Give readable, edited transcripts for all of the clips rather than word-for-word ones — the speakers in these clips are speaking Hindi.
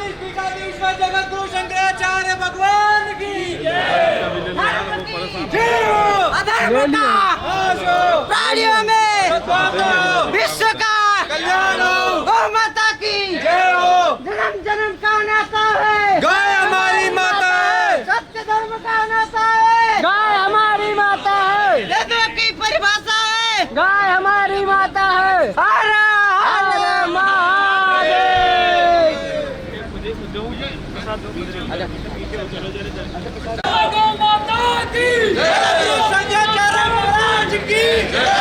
विश्व जगत गुरु शंकराचार्य भगवान की प्राणियों में विश्व का कल्याण हो, गौ माता की जय हो। जन्म जन्म का नाता है, गाय हमारी माता है, सत्य धर्म का नाता है, गाय हमारी माता है, वेदों की परिभाषा है, गाय हमारी माता है। हर हर महादेव। गौ माता की जय, शंकराचार्य महाराज की जय,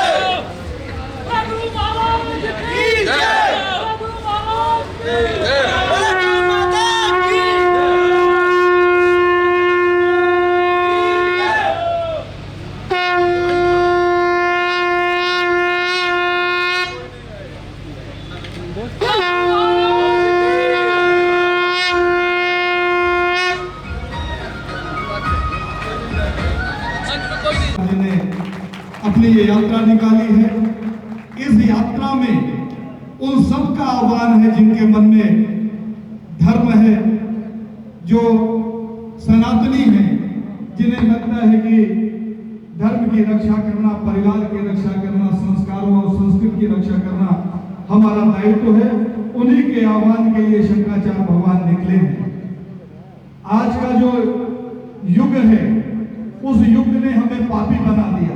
प्रभु महाराज की जय, प्रभु महाराज की जय। अपनी ये यात्रा निकाली है। इस यात्रा में उन सब का आह्वान है जिनके मन में धर्म है, जो सनातनी है, जिन्हें लगता है कि धर्म की रक्षा करना, परिवार की रक्षा करना, संस्कारों और संस्कृति की रक्षा करना हमारा दायित्व है। उन्हीं के आह्वान के लिए शंकराचार्य भगवान निकले हैं। आज का जो युग है, उस युग ने हमें पापी बना दिया।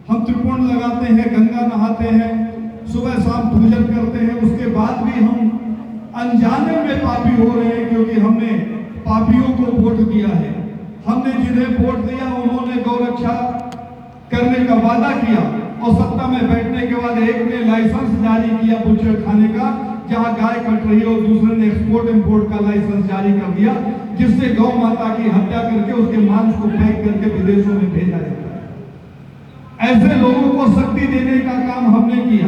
हम त्रिपुण लगाते हैं, गंगा नहाते हैं, सुबह शाम पूजन करते हैं, उसके बाद भी हम अनजाने में पापी हो रहे हैं, क्योंकि हमने पापियों को वोट दिया है। हमने जिन्हें वोट दिया उन्होंने गौ रक्षा करने का वादा किया और सत्ता में बैठने के बाद एक ने लाइसेंस जारी किया बुचर खाने का, जहां गाय कट रही है, और दूसरे ने एक्सपोर्ट इंपोर्ट का लाइसेंस जारी कर दिया, जिससे गौ माता की हत्या करके उसके मांस को पैक करके विदेशों में भेजा जाता है। ऐसे लोगों को शक्ति देने का काम हमने किया,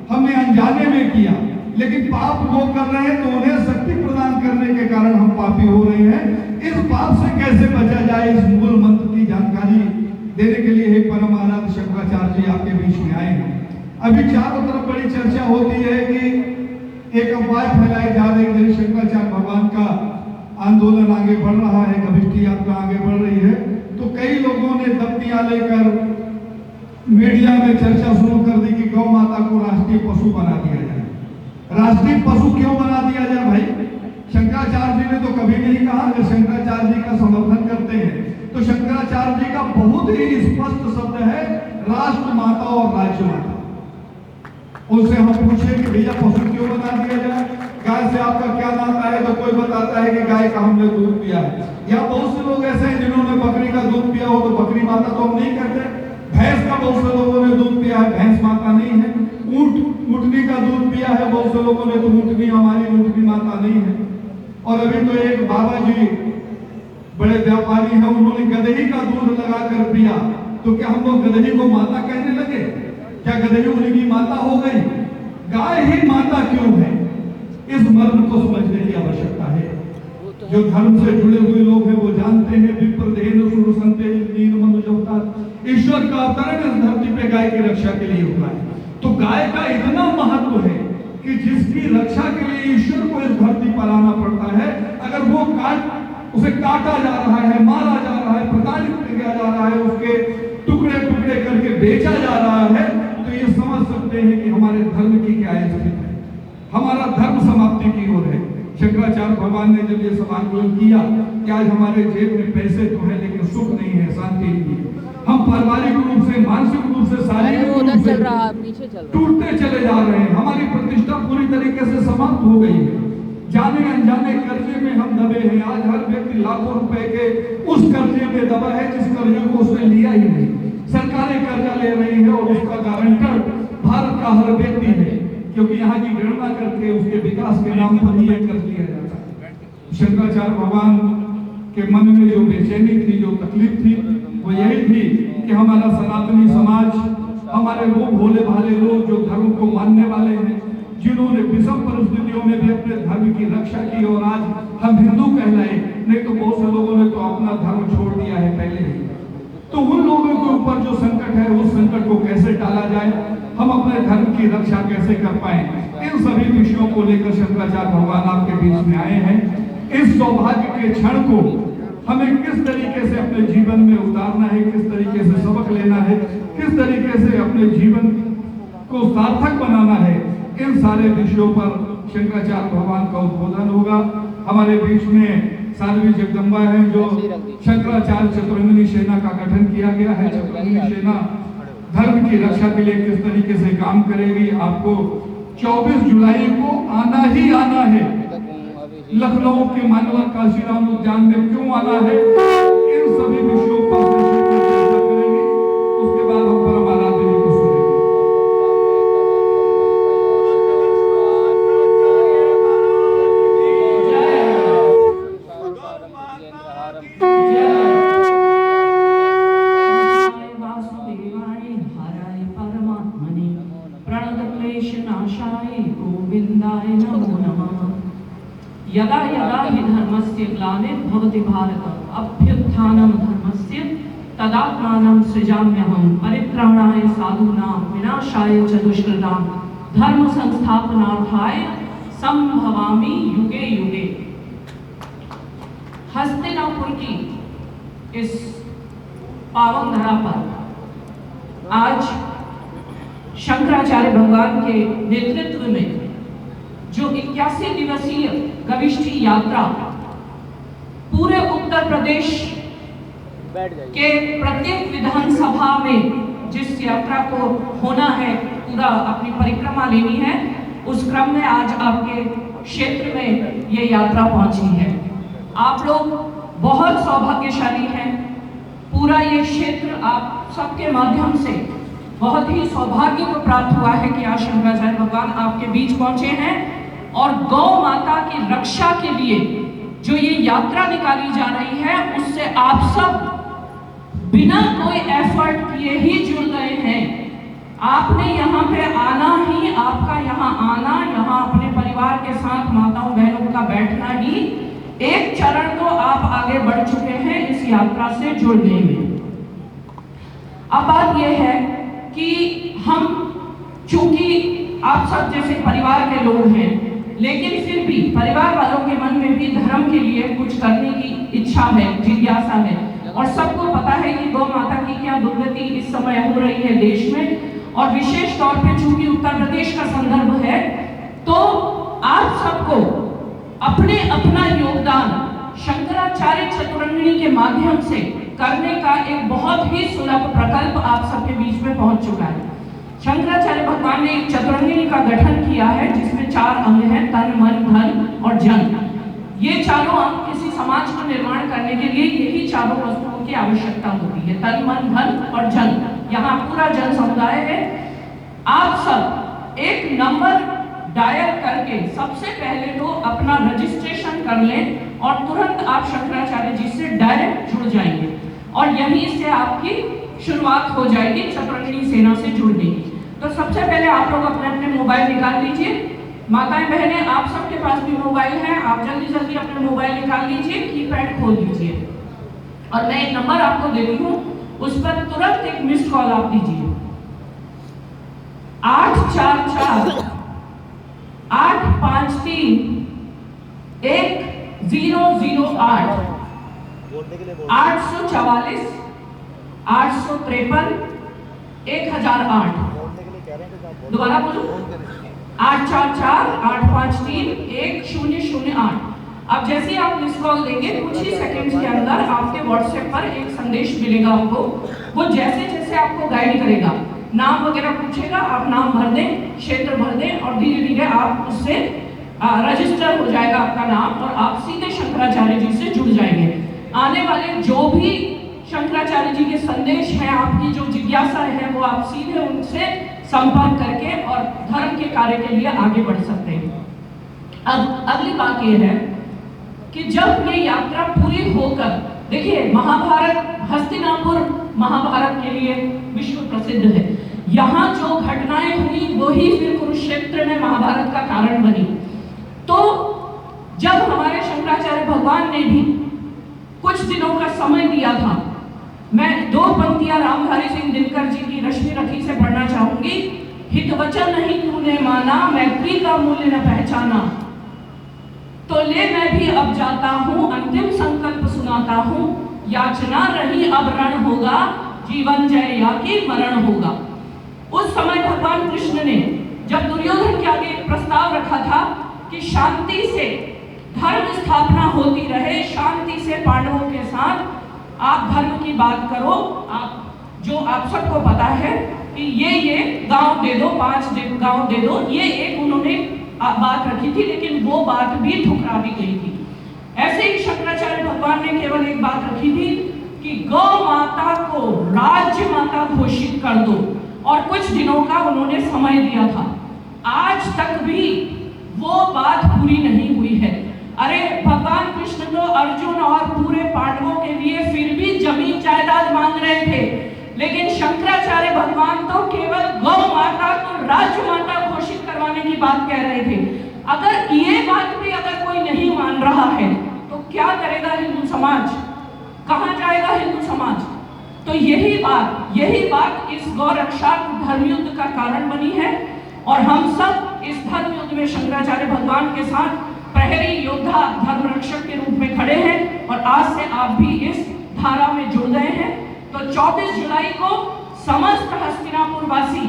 हमने अनजाने में किया, लेकिन पाप वो कर रहे हैं तो उन्हें शक्ति प्रदान करने के कारण हम पापी हो रहे हैं। इस पाप से कैसे बचा जाए, इस मूल मंत्र की जानकारी देने के लिए एक परम आराध्य शंकराचार्य जी आपके बीच में आए हैं। अभी चारों तरफ बड़ी चर्चा होती है कि एक अफवाह फैलाई जा रही है, शंकराचार्य भगवान का आंदोलन आगे बढ़ रहा है, कविष्ठी यात्रा आगे बढ़ रही है, तो कई लोगों ने दफ्तियां लेकर मीडिया में चर्चा शुरू कर दी कि गौ माता को राष्ट्रीय पशु बना दिया जाए। राष्ट्रीय पशु क्यों बना दिया जाए भाई? शंकराचार्य जी ने तो कभी नहीं कहा। अगर शंकराचार्य जी का समर्थन करते हैं तो शंकराचार्य जी का बहुत ही स्पष्ट शब्द है, राष्ट्र माता और राज्य माता। उनसे हम पूछे कि भैया पशु क्यों बना दिया जाए, गाय से आपका क्या नाता है, तो कोई बताता है कि गाय का हमने दूध पिया है। या बहुत से लोग ऐसे हैं जिन्होंने बकरी का दूध पिया हो तो बकरी माता तो हम नहीं कहते। भैंस का बहुत से लोगों ने दूध पिया है, भैंस माता नहीं है। ऊँटनी का दूध पिया है बहुत से लोगों ने, तो ऊँटनी हमारी ऊँटनी माता नहीं है। और अभी तो एक बाबा जी बड़े व्यापारी हैं, उन्होंने गदही का दूध लगाकर पिया, तो क्या हम लोग गदही को माता कहने लगे? क्या गदही उनकी माता हो गई? गाय ही माता क्यों है? इस मर्म को समझने की आवश्यकता है। जो धर्म से जुड़े हुए लोग हैं वो जानते हैं, विप्रदेन सुर संते नील मनुष्य अवतार, ईश्वर का अवतरण इस धरती पे गाय की रक्षा के लिए हुआ है। तो गाय का इतना महत्व है कि जिसकी रक्षा के लिए ईश्वर को इस धरती पर आना पड़ता है, अगर वो उसे काटा जा रहा है, मारा जा रहा है, प्रताड़ित किया जा रहा है, उसके टुकड़े टुकड़े करके बेचा जा रहा है, तो ये समझ सकते हैं कि हमारे धर्म की क्या स्थिति है। हमारा धर्म समाप्ति की ओर है। शंकराचार्य भगवान ने जब ये सब आंदोलन किया कि आज हमारे जेब में पैसे तो है लेकिन सुख नहीं है, शांति नहीं है, हम पारिवारिक रूप से, मानसिक रूप से, शारीरिक रूप से टूटते चले जा रहे हैं, हमारी प्रतिष्ठा पूरी तरीके से समाप्त हो गई है। जाने अनजाने कर्जे में हम दबे हैं। आज हर व्यक्ति लाखों रुपए के उस कर्जे में दबा है जिस कर्जे को उसने लिया ही नहीं। सरकारें कर्जा ले रही है और उसका गारंटर भारत का हर व्यक्ति है, क्योंकि यहाँ की गणना करके उसके विकास के नाम पर ये कर्ज लिया जाता है। शंकराचार्य भगवान के मन में जो बेचैनी थी, जो तकलीफ थी, वो यही थी कि हमारा सनातनी समाज, हमारे वो भोले भाले लोग जो धर्म को मानने वाले हैं, जिन्होंने विषम परिस्थितियों में भी अपने धर्म की रक्षा की और आज हम हिंदू कहलाए, नहीं तो बहुत से लोगों ने तो अपना धर्म छोड़ दिया है पहले ही। तो उन लोगों के ऊपर जो संकट है, उस संकट को कैसे टाला जाए, हम अपने धर्म की रक्षा कैसे कर पाए, इन सभी विषयों को लेकर शंकराचार्य भगवान आपके बीच में आए हैं। इस सौभाग्य के क्षण को हमें किस तरीके से अपने जीवन में उतारना है, किस तरीके से सबक लेना है, किस तरीके से अपने जीवन को सार्थक बनाना है, इन सारे विषयों पर शंकराचार्य भगवान का उद्बोधन होगा। हमारे बीच में साध्वी जगदम्बा है, जो शंकराचार्य चतुरंगिनी सेना का गठन किया गया है। चतुरंगिनी सेना धर्म की रक्षा के लिए किस तरीके से काम करेगी, आपको 24 जुलाई को आना ही आना है। लखनऊ के मानवता काशीराम उद्यान में क्यों आना है, इन सभी विषयों पर चर्चा करेंगे। उसके बाद हम परम आराध्य जी को सुनेंगे। यदा यदा हि धर्मस्य ग्लानिर्भवति भारत अभ्युत्थानं धर्मस्य तदात्मानं सृजाम्यहं परित्राणाय साधूनां विनाशाय च दुष्कृतां धर्म संस्थापनार्थाय संभवामि युगे युगे। हस्तिनापुर की इस पावन धरा पर आज शंकराचार्य भगवान के नेतृत्व में जो 81 दिवसीय गविष्ठी यात्रा पूरे उत्तर प्रदेश के प्रत्येक विधानसभा में जिस यात्रा को होना है, पूरा अपनी परिक्रमा लेनी है, उस क्रम में आज आपके क्षेत्र में ये यात्रा पहुंची है। आप लोग बहुत सौभाग्यशाली हैं। पूरा ये क्षेत्र आप सबके माध्यम से बहुत ही सौभाग्य को प्राप्त हुआ है कि आज शंकराचार्य भगवान आपके बीच पहुंचे हैं और गौ माता की रक्षा के लिए जो ये यात्रा निकाली जा रही है, उससे आप सब बिना कोई एफर्ट किए ही जुड़ गए हैं। आपने यहाँ पे आना ही, आपका यहाँ आना, यहाँ अपने परिवार के साथ माताओं बहनों का बैठना ही एक चरण तो आप आगे बढ़ चुके हैं इस यात्रा से जुड़ने में। अब बात यह है कि हम चूंकि आप सब जैसे परिवार के लोग हैं, लेकिन फिर भी परिवार वालों के मन में भी धर्म के लिए कुछ करने की इच्छा है, जिज्ञासा है, और सबको पता है कि गौ माता की क्या दुर्गति इस समय हो रही है देश में, और विशेष तौर पे चूंकि उत्तर प्रदेश का संदर्भ है, तो आप सबको अपने अपना योगदान शंकराचार्य चतुरंगिनी के माध्यम से करने का एक बहुत ही सुलभ प्रकल्प आप सबके बीच में पहुंच चुका है। शंकराचार्य भगवान ने एक चतुरंगिनी का गठन किया है जिसमें 4 अंग हैं, तन मन धन और जन। ये चारों अंग किसी समाज का निर्माण करने के लिए यही चारों वस्तुओं की आवश्यकता होती है, तन मन धन और जन। यहाँ पूरा जन समुदाय है। आप सब एक नंबर डायल करके सबसे पहले तो अपना रजिस्ट्रेशन कर लें और तुरंत आप शंकराचार्य जी से डायरेक्ट जुड़ जाएंगे और यहीं से आपकी शुरुआत हो जाएगी चतुरंगिनी सेना से जुड़ने की। तो सबसे पहले आप लोग अपने अपने मोबाइल निकाल लीजिए। माताएं बहनें, आप सबके पास भी मोबाइल है, आप जल्दी जल्दी अपने मोबाइल निकाल लीजिए, कीपैड खोल लीजिए और मैं एक नंबर आपको देती हूँ, उस पर तुरंत एक मिस्ड कॉल आप दीजिए। 844 853 1008 844 853 1008। दोबारा बोलो, 844 853 1008। अब जैसे ही आप मिस कॉल देंगे कुछ ही सेकंड्स के अंदर आपके व्हाट्सएप पर एक संदेश मिलेगा आपको। वो जैसे जैसे आपको गाइड करेगा, नाम वगैरह पूछेगा, आप नाम भर दें, क्षेत्र भर दें और धीरे धीरे आप उससे रजिस्टर हो जाएगा आपका नाम और आप सीधे शंकराचार्य जी से जुड़ जाएंगे। आने वाले जो भी शंकराचार्य जी के संदेश हैं, आपकी जो जिज्ञासा है, वो आप सीधे उनसे संपर्क करके और धर्म के कार्य के लिए आगे बढ़ सकते हैं। अब अगली बात यह है कि जब ये यात्रा पूरी होकर, देखिए महाभारत, हस्तिनापुर महाभारत के लिए विश्व प्रसिद्ध है। यहाँ जो घटनाएं हुई वही फिर कुरुक्षेत्र में महाभारत का कारण बनी। तो जब हमारे शंकराचार्य भगवान ने भी कुछ दिनों का समय दिया था, मैं 2 पंक्तियां रामधारी सिंह दिनकर जी की रश्मि रखी से पढ़ना चाहूंगी। हित वचन नहीं तूने माना, मैत्री का मूल्य न पहचाना, तो ले मैं भी अब जाता हूँ, अंतिम संकल्प सुनाता हूँ, याचना रही अब रण होगा, जीवन जय या कि मरण होगा। उस समय भगवान कृष्ण ने जब दुर्योधन के आगे एक प्रस्ताव रखा था कि शांति से धर्म स्थापना होती रहे, शांति से पांडवों के साथ आप धर्म की बात करो, आप सबको पता है कि ये गांव दे दो, 5 गांव दे दो, ये एक उन्होंने बात रखी थी, लेकिन वो बात भी ठुकरा भी गई थी। ऐसे ही शंकराचार्य भगवान ने केवल एक बात रखी थी कि गौ माता को राज्य माता घोषित कर दो, और कुछ दिनों का उन्होंने समय दिया था। आज तक भी वो बात पूरी नहीं हुई है। अरे भगवान कृष्ण तो अर्जुन और पूरे पांडवों के लिए फिर भी जमीन जायदाद मांग रहे थे, लेकिन शंकराचार्य भगवान तो केवल गौ माता को राज्य माता घोषित करवाने की बात कह रहे थे। अगर ये बात भी अगर कोई नहीं मान रहा है तो क्या करेगा हिंदू समाज, कहां जाएगा हिंदू समाज? तो यही बात इस गौ रक्षा धर्म युद्ध का कारण बनी है, और हम सब इस धर्म युद्ध में शंकराचार्य भगवान के साथ प्रहरी योद्धा धर्म रक्षक के रूप में खड़े हैं, और आज से आप भी इस धारा में जुड़ गए हैं। तो 24 जुलाई को समस्त हस्तिनापुर वासी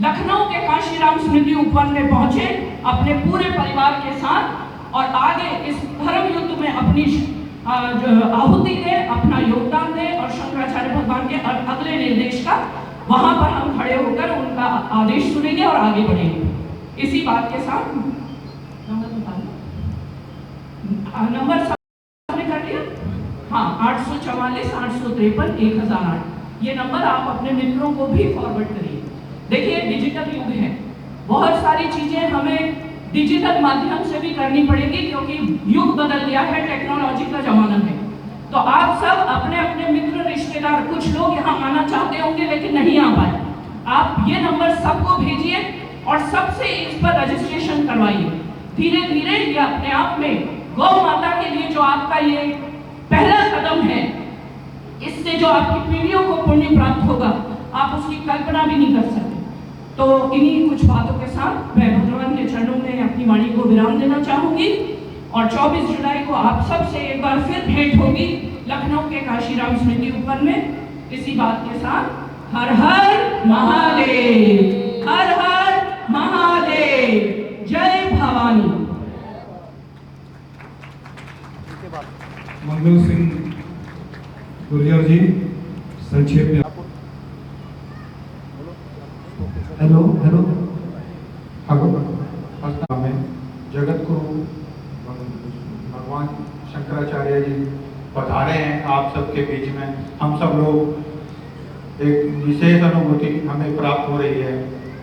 लखनऊ के काशीराम स्मृति उपवन में पहुंचे अपने पूरे परिवार के साथ, और आगे इस धर्म युद्ध में अपनी आहुति दे, अपना योगदान दे, और शंकराचार्य भगवान के अगले निर्देश का वहां पर हम खड़े होकर उनका आदेश सुनेंगे और आगे बढ़ेंगे। इसी बात के साथ नंबर सबने कर लिया? हाँ, 844 853 1008, ये नंबर आप अपने मित्रों को भी फॉरवर्ड करिए। देखिए, डिजिटल युग है, बहुत सारी चीजें हमें डिजिटल माध्यम से भी करनी पड़ेगी, क्योंकि युग बदल गया है, टेक्नोलॉजी का जमाना है। तो आप सब अपने अपने मित्र रिश्तेदार, कुछ लोग यहाँ आना चाहते होंगे लेकिन नहीं आ पाए, आप ये नंबर सबको भेजिए और सबसे इस पर रजिस्ट्रेशन करवाइए। धीरे धीरे ये अपने आप में गौ माता के लिए जो आपका ये पहला कदम है, इससे जो आपकी पीढ़ियों को पुण्य प्राप्त होगा, आप उसकी कल्पना भी नहीं कर सकते। तो इन्हीं कुछ बातों के साथ मैं भगवान के चरणों में अपनी वाणी को विराम देना चाहूंगी, और 24 जुलाई को आप सब से एक बार फिर भेंट होगी लखनऊ के काशीराम स्मृति उपवन में। इसी बात के साथ हर हर महादेव, हर हर महादेव, जय भवानी। मंगल सिंह गुर्जर जी संक्षेप में। हेलो में जगत गुरु भगवान शंकराचार्य जी पधारे हैं आप सबके बीच में। हम सब लोग एक विशेष अनुभूति हमें प्राप्त हो रही है।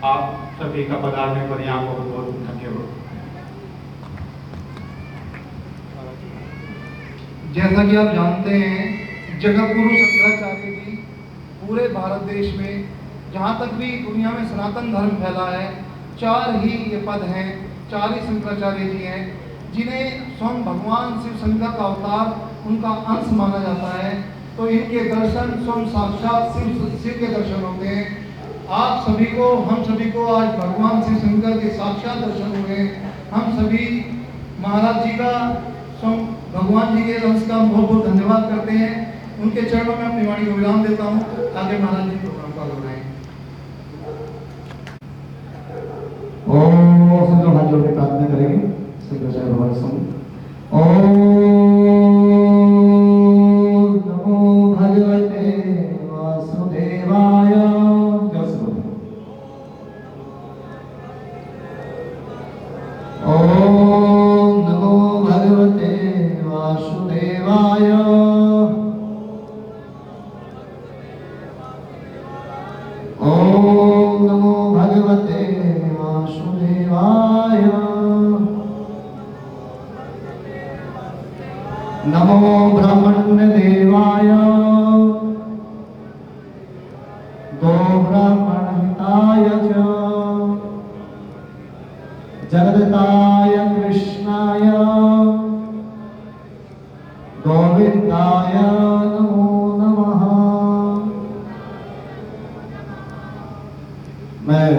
आप सभी का पधारने पर यहाँ बहुत बहुत धन्यवाद। जैसा कि आप जानते हैं, जगत गुरु शंकराचार्य जी पूरे भारत देश में, जहाँ तक भी दुनिया में सनातन धर्म फैला है, 4 ही ये पद हैं, 4 ही शंकराचार्य जी हैं, जिन्हें स्वयं भगवान शिव शंकर का अवतार, उनका अंश माना जाता है। तो इनके दर्शन स्वयं साक्षात शिव के दर्शन होते हैं। आप सभी को, हम सभी को आज भगवान शिव शंकर के साक्षात दर्शन हुए। हम सभी महाराज जी का, स्वयं भगवान जी के अंश का बहुत बहुत धन्यवाद करते हैं। उनके चरणों में अपनी वाणी को विराम देता हूँ। आगे महाराज जी प्रोग्राम का बनाएं। ओम सब हाथ जोड़ के प्रार्थना करेंगे शंकराचार्य भगवान से। ओम नमो भगवते वासुदेवाय। ओम नमो भगवते वासुदेवाय। ओम नमो भगवते वासुदेवाय। नमो ब्रह्मण्य देवाय। गो ब्राह्मण हिताय च जगदताय कृष्णाय गोविंदाय नमो नमः। मैं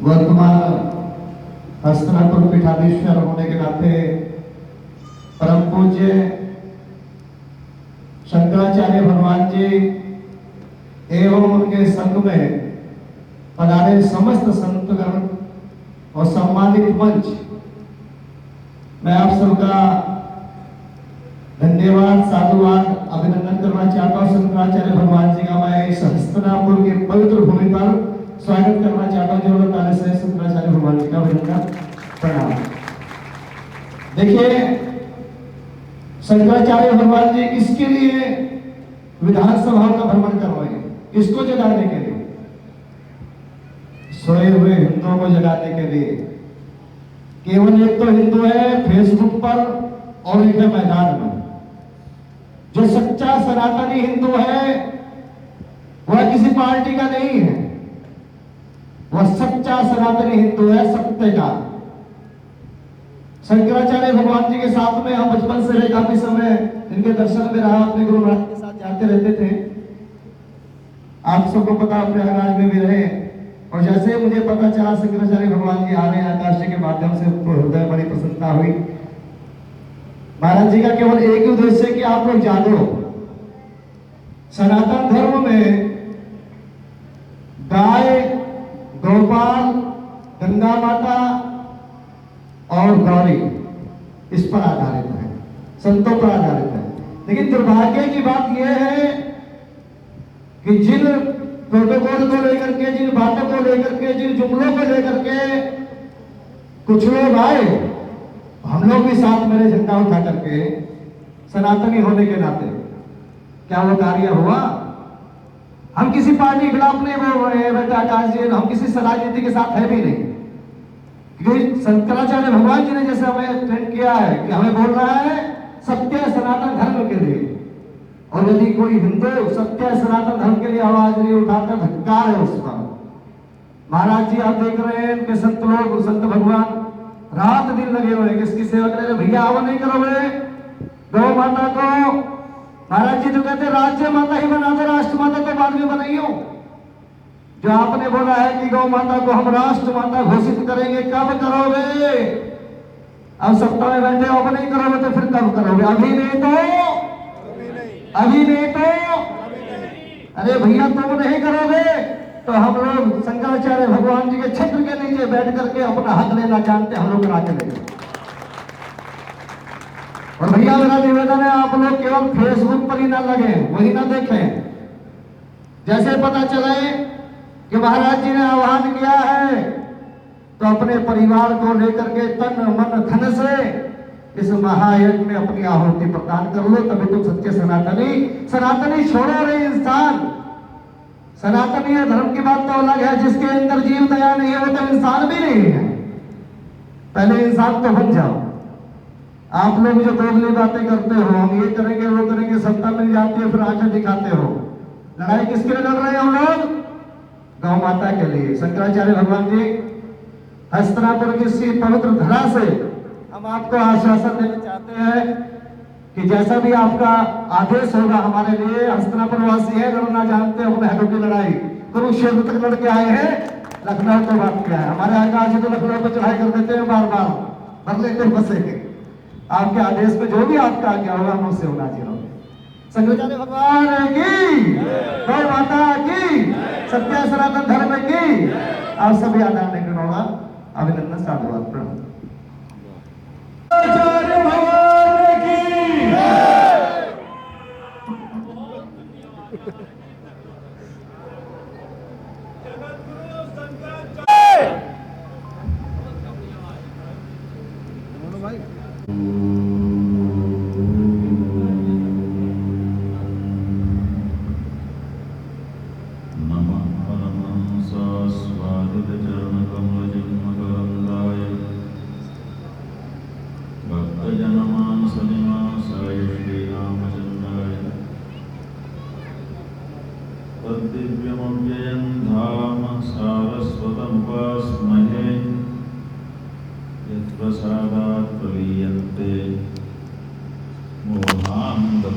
वर्तमान हस्तिनापुर हस्तिनापुर पीठाधीश्वर होने के नाते परम पूज्य शंकराचार्य भगवान जी एवं उनके संघ में पधारे समस्त संतगण और सम्मानित मंच, मैं आप सबका धन्यवाद, साधुवाद, अभिनंदन करना चाहता हूँ। शंकराचार्य भगवान जी का मैं इस हस्तिनापुर के पवित्र भूमि पर स्वागत करना चाहता हूँ। जोरों ताली से शंकराचार्य भगवान जी का अभिनंदन, प्रणाम। देखिए, शंकराचार्य भगवान जी किसके लिए विधानसभा का भ्रमण कर रहे हैं? किसको जगाने के लिए? सोए हुए हिंदुओं को जगाने के लिए। केवल एक तो हिंदू है फेसबुक पर और एक है मैदान में। जो सच्चा सनातनी हिंदू है वह किसी पार्टी का नहीं है, वह सच्चा सनातनी हिंदू है, सत्य का। शंकराचार्य भगवान जी के साथ में हम बचपन से रहे, काफी समय इनके दर्शन में रहा, अपने गुरु महाराज के साथ जाते रहते थे। आप सबको पता, प्रयागराज में भी रहे। और जैसे मुझे पता चला शंकराचार्य भगवान जी आ रहे हैं आकाश के माध्यम से, तो हृदय बड़ी प्रसन्नता हुई। महाराज जी का केवल एक ही उद्देश्य है कि आप लोग जानो, सनातन धर्म में गाय, गोपाल, गंगा माता और गौरी इस पर आधारित है, संतों पर आधारित है। लेकिन दुर्भाग्य की बात यह है कि जिन प्रोटोकॉल को लेकर के, जिन बातों को लेकर के, जिन जुमलों को लेकर के कुछ लोग आए, हम लोग भी साथ मेरे झंडा उठा करके सनातनी होने के नाते, क्या वो कार्य हुआ? हम किसी पार्टी के खिलाफ नहीं बोल रहे हैं बेटा आकाश जी, हम किसी राजनीति के साथ है भी नहीं। क्योंकि शंकराचार्य भगवान जी ने जैसे हमें ट्रेन किया है कि हमें बोल रहा है सत्य सनातन धर्म के लिए, और यदि कोई हिंदू सत्य सनातन धर्म के लिए आवाज नहीं उठाता, धिक्कार है उसका। महाराज जी आप देख रहे हैं, इनके संत लोग, संत भगवान रात दिन लगे हुए हैं किसकी सेवा कर रहे हैं। भैया वो नहीं करोगे गौ माता को? महाराज जी तो कहते हैं राज्य माता ही बना दो, राष्ट्र माता तो बाद में बनाइयो। जो आपने बोला है कि गौ माता को हम राष्ट्र माता घोषित करेंगे, कब करोगे? अब सत्ता में बैठे हो, अब नहीं करोगे तो फिर कब करोगे? अभी नहीं तो अभी नहीं तो अरे भैया तुम नहीं करोगे तो हम लोग शंकराचार्य भगवान जी के छत्र के नीचे बैठ करके अपना हक लेना जानते, हम लोग करा के लेंगे। और भैया मेरा निवेदन है, आप लोग केवल फेसबुक पर ही ना लगे, वही ना देखें। जैसे पता चले कि महाराज जी ने आह्वान किया है तो अपने परिवार को लेकर के तन मन धन से इस महायज्ञ में अपनी आहुति प्रदान कर लो, तभी तुम सच्चे सनातनी छोड़ो रे इंसान। सनातनी धर्म की बात तो अलग है, जिसके अंदर जीव दया नहीं है वो तो इंसान भी नहीं है। पहले इंसान तो बन जाओ। आप लोग जो दोगली बातें करते हो, हम ये करेंगे वो करेंगे, सत्ता मिल जाती है फिर आंखें दिखाते हो। लड़ाई किसके लिए लड़ रहे हैं हम लोग? गौ माता के लिए। शंकराचार्य भगवान जी हस्तिनापुर की इसी पवित्र धरा से हम आपको आश्वासन देना चाहते हैं कि जैसा भी आपका आदेश होगा हमारे लिए। हस्तिनापुर वासी है, लड़ना जानते हैं, अपने हकों की लड़ाई कुरुक्षेत्र तक लड़ के आए हैं। लखनऊ तो बात क्या है, हमारे आकाश जी तो लखनऊ पर चढ़ाई कर देते हैं बार बार, बदले तो बसे। आपके आदेश पे जो भी आपका आज्ञा होगा हम उससे होना चाहिए। शंकराचार्य भगवान की, गौ माता की, सत्य सनातन धर्म की आप सभी आदरणीय लेकर होगा। अभिनंदन, साधुवाद, प्रणाम। शंकराचार्य भगवान की दिव्यमव्ययं धाम सारस्वतमुपास्महे यत्प्रसादात् प्रलीयन्ते मोहान्ततमसश्चटाः।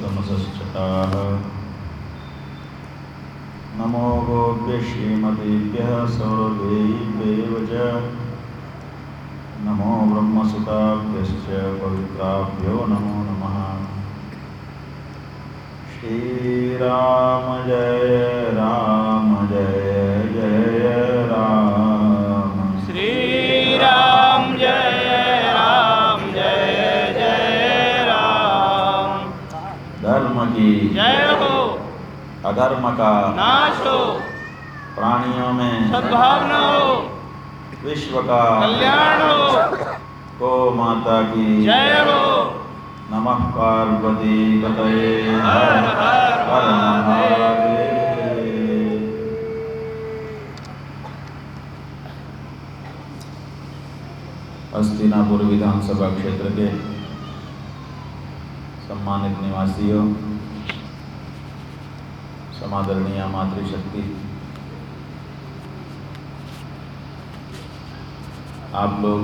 नमो गोभ्यः श्रीमतीभ्यः सौरभेभ्यः च नमो ब्रह्मसुताभ्यश्च पवित्राभ्यो नमो नमः। श्रीराम जय जय राम। श्रीराम जय राम। धर्म की जय हो, अधर्म का नाश हो, प्राणियों में सद्भावना हो, विश्व का कल्याण हो। गौ माता की जय हो। नमः पार्वती पतये हर हर हर महादेव। हस्तिनापुर विधानसभा क्षेत्र के सम्मानित निवासियों, समादरणीय मातृशक्ति, आप लोग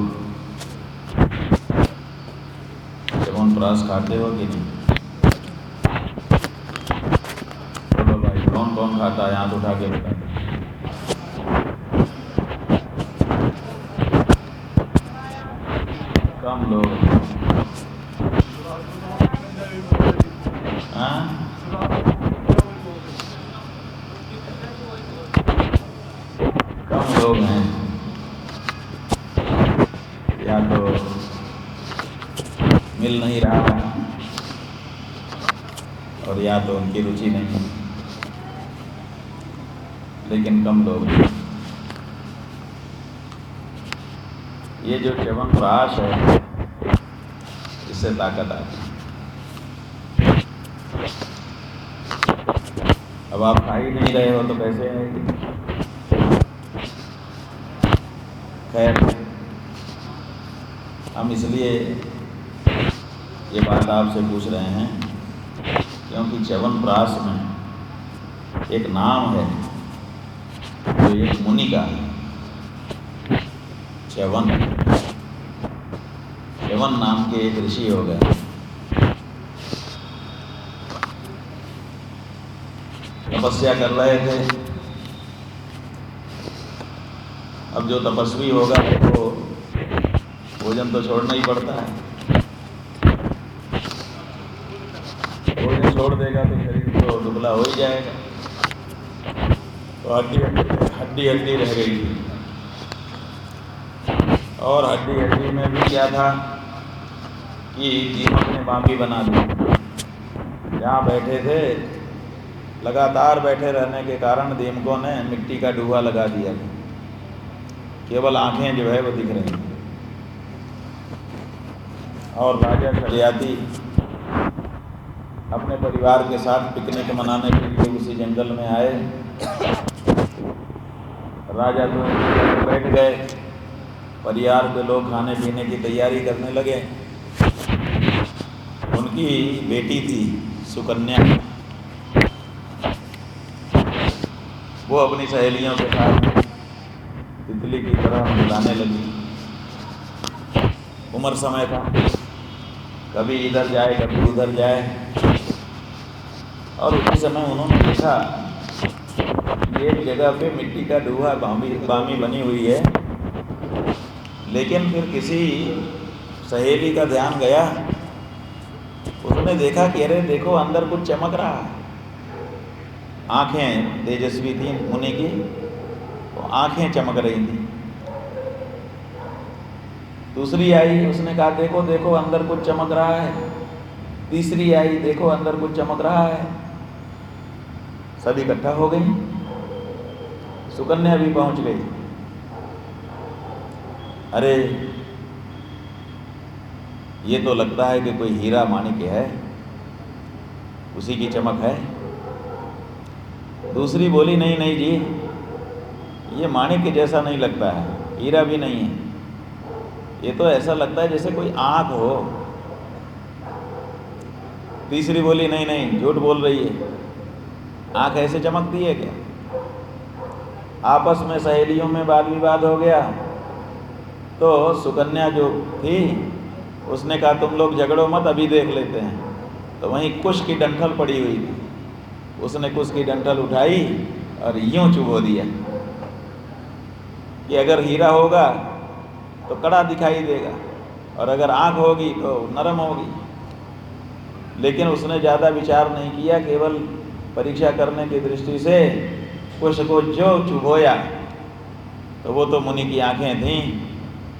च्यवनप्राश खाते हो कि नहीं? चलो भाई, कौन कौन खाता है हाथ उठा के बता। कम लोग। हाँ? कम लोग हैं, या तो मिल नहीं रहा और या तो उनकी रुचि नहीं है, लेकिन कम लोग। ये जो च्यवनप्राश है, इससे ताकत आती है। अब आप खा ही नहीं रहे हो तो कैसे आएगी? खैर, हम इसलिए ये बात आपसे पूछ रहे हैं क्योंकि च्यवनप्राश में एक नाम है जो एक मुनि का है। च्यवन नाम के एक ऋषि हो गए। तपस्या कर रहे थे। अब जो तपस्वी होगा तो भोजन तो छोड़ना ही पड़ता है। भोजन छोड़ देगा तो शरीर तो दुबला हो ही जाएगा। तो हड्डी रह गई थी, और हड्डी में भी क्या था कि दीमक ने बामी बना दी। जहाँ बैठे थे, लगातार बैठे रहने के कारण दीमकों ने मिट्टी का डूहा लगा दिया। केवल आंखें जो है वो दिख रही हैं। और राजा शर्याती अपने परिवार के साथ पिकनिक मनाने के लिए उसी जंगल में आए। राजा तो बैठ गए, परिवार के लोग खाने पीने की तैयारी करने लगे। उनकी बेटी थी सुकन्या, वो अपनी सहेलियों के साथ तितली की तरह मिलाने लगी। उम्र समय था, कभी इधर जाए कभी उधर जाए। और उसी समय उन्होंने देखा एक जगह पे मिट्टी का डूहा बामी बनी हुई है। लेकिन फिर किसी सहेली का ध्यान गया, उसने देखा कि अरे देखो अंदर कुछ चमक रहा है। आंखें तेजस्वी थी मुनि की, तो आंखें चमक रही थी। दूसरी आई, उसने कहा देखो देखो अंदर कुछ चमक रहा है। तीसरी आई, देखो अंदर कुछ चमक रहा है। सब इकट्ठा हो गई। सुकन्या भी पहुंच गई। अरे ये तो लगता है कि कोई हीरा माणिक्य है, उसी की चमक है। दूसरी बोली नहीं नहीं जी, ये माणिक्य जैसा नहीं लगता है, हीरा भी नहीं है। ये तो ऐसा लगता है जैसे कोई आँख हो। तीसरी बोली नहीं नहीं, झूठ बोल रही है, आँख ऐसे चमकती है क्या? आपस में सहेलियों में वाद विवाद हो गया। तो सुकन्या जो थी उसने कहा तुम लोग झगड़ो मत, अभी देख लेते हैं। तो वहीं कुश की डंठल पड़ी हुई थी, उसने कुश की डंठल उठाई और यूं चुभो दिया कि अगर हीरा होगा तो कड़ा दिखाई देगा, और अगर आँख होगी तो नरम होगी। लेकिन उसने ज़्यादा विचार नहीं किया, केवल परीक्षा करने की दृष्टि से कुश को जो चुभोया, तो वो तो मुनि की आंखें थीं,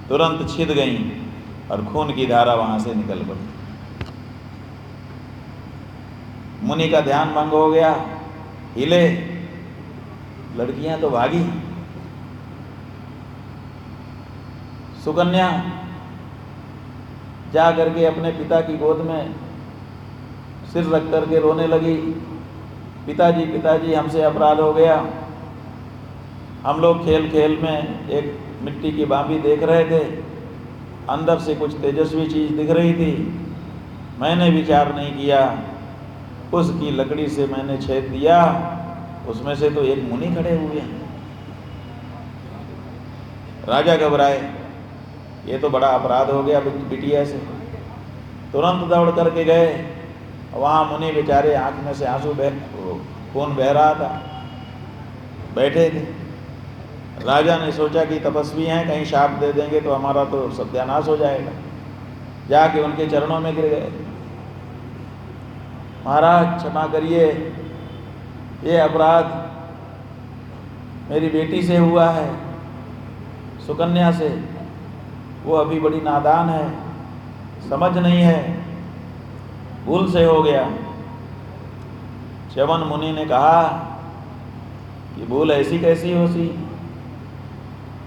तुरंत छिद गईं और खून की धारा वहाँ से निकल पड़ी। मुनि का ध्यान भंग हो गया, हिले, लड़कियां तो भागी। सुकन्या जा करके अपने पिता की गोद में सिर रख करके रोने लगी, पिताजी पिताजी हमसे अपराध हो गया। हम लोग खेल खेल में एक मिट्टी की बांबी देख रहे थे, अंदर से कुछ तेजस्वी चीज़ दिख रही थी, मैंने विचार नहीं किया, उसकी लकड़ी से मैंने छेद दिया, उसमें से तो एक मुनि खड़े हुए हैं। राजा घबराए, ये तो बड़ा अपराध हो गया बिटिया से। तुरंत दौड़ करके गए, वहाँ मुनि बेचारे आँख में से आंसू खून बह रहा था, बैठे थे। राजा ने सोचा कि तपस्वी हैं, कहीं शाप दे देंगे तो हमारा तो सत्यानाश हो जाएगा। जाके उनके चरणों में गिर गए, महाराज क्षमा करिए, ये अपराध मेरी बेटी से हुआ है, सुकन्या से। वो अभी बड़ी नादान है, समझ नहीं है, भूल से हो गया। च्यवन मुनि ने कहा कि भूल ऐसी कैसी हो सी,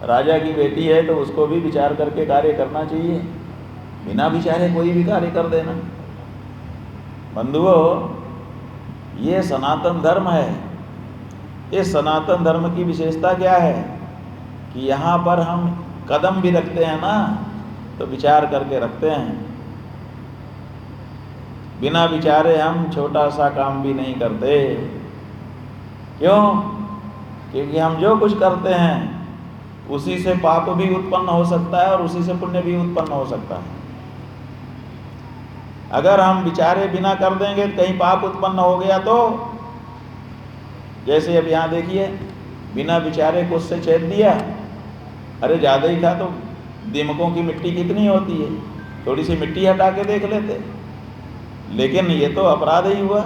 राजा की बेटी है तो उसको भी विचार करके कार्य करना चाहिए, बिना विचारे कोई भी कार्य कर देना। बंधुओं, ये सनातन धर्म है। इस सनातन धर्म की विशेषता क्या है कि यहाँ पर हम कदम भी रखते हैं ना तो विचार करके रखते हैं, बिना विचारे हम छोटा सा काम भी नहीं करते। क्यों? क्योंकि हम जो कुछ करते हैं उसी से पाप भी उत्पन्न हो सकता है और उसी से पुण्य भी उत्पन्न हो सकता है। अगर हम विचारे बिना कर देंगे, कहीं पाप उत्पन्न हो गया तो, जैसे अब यहाँ देखिए, बिना विचारे कुछ से छेद दिया, अरे ज़्यादा ही था तो दीमकों की मिट्टी कितनी होती है, थोड़ी सी मिट्टी हटा के देख लेते, लेकिन ये तो अपराध ही हुआ।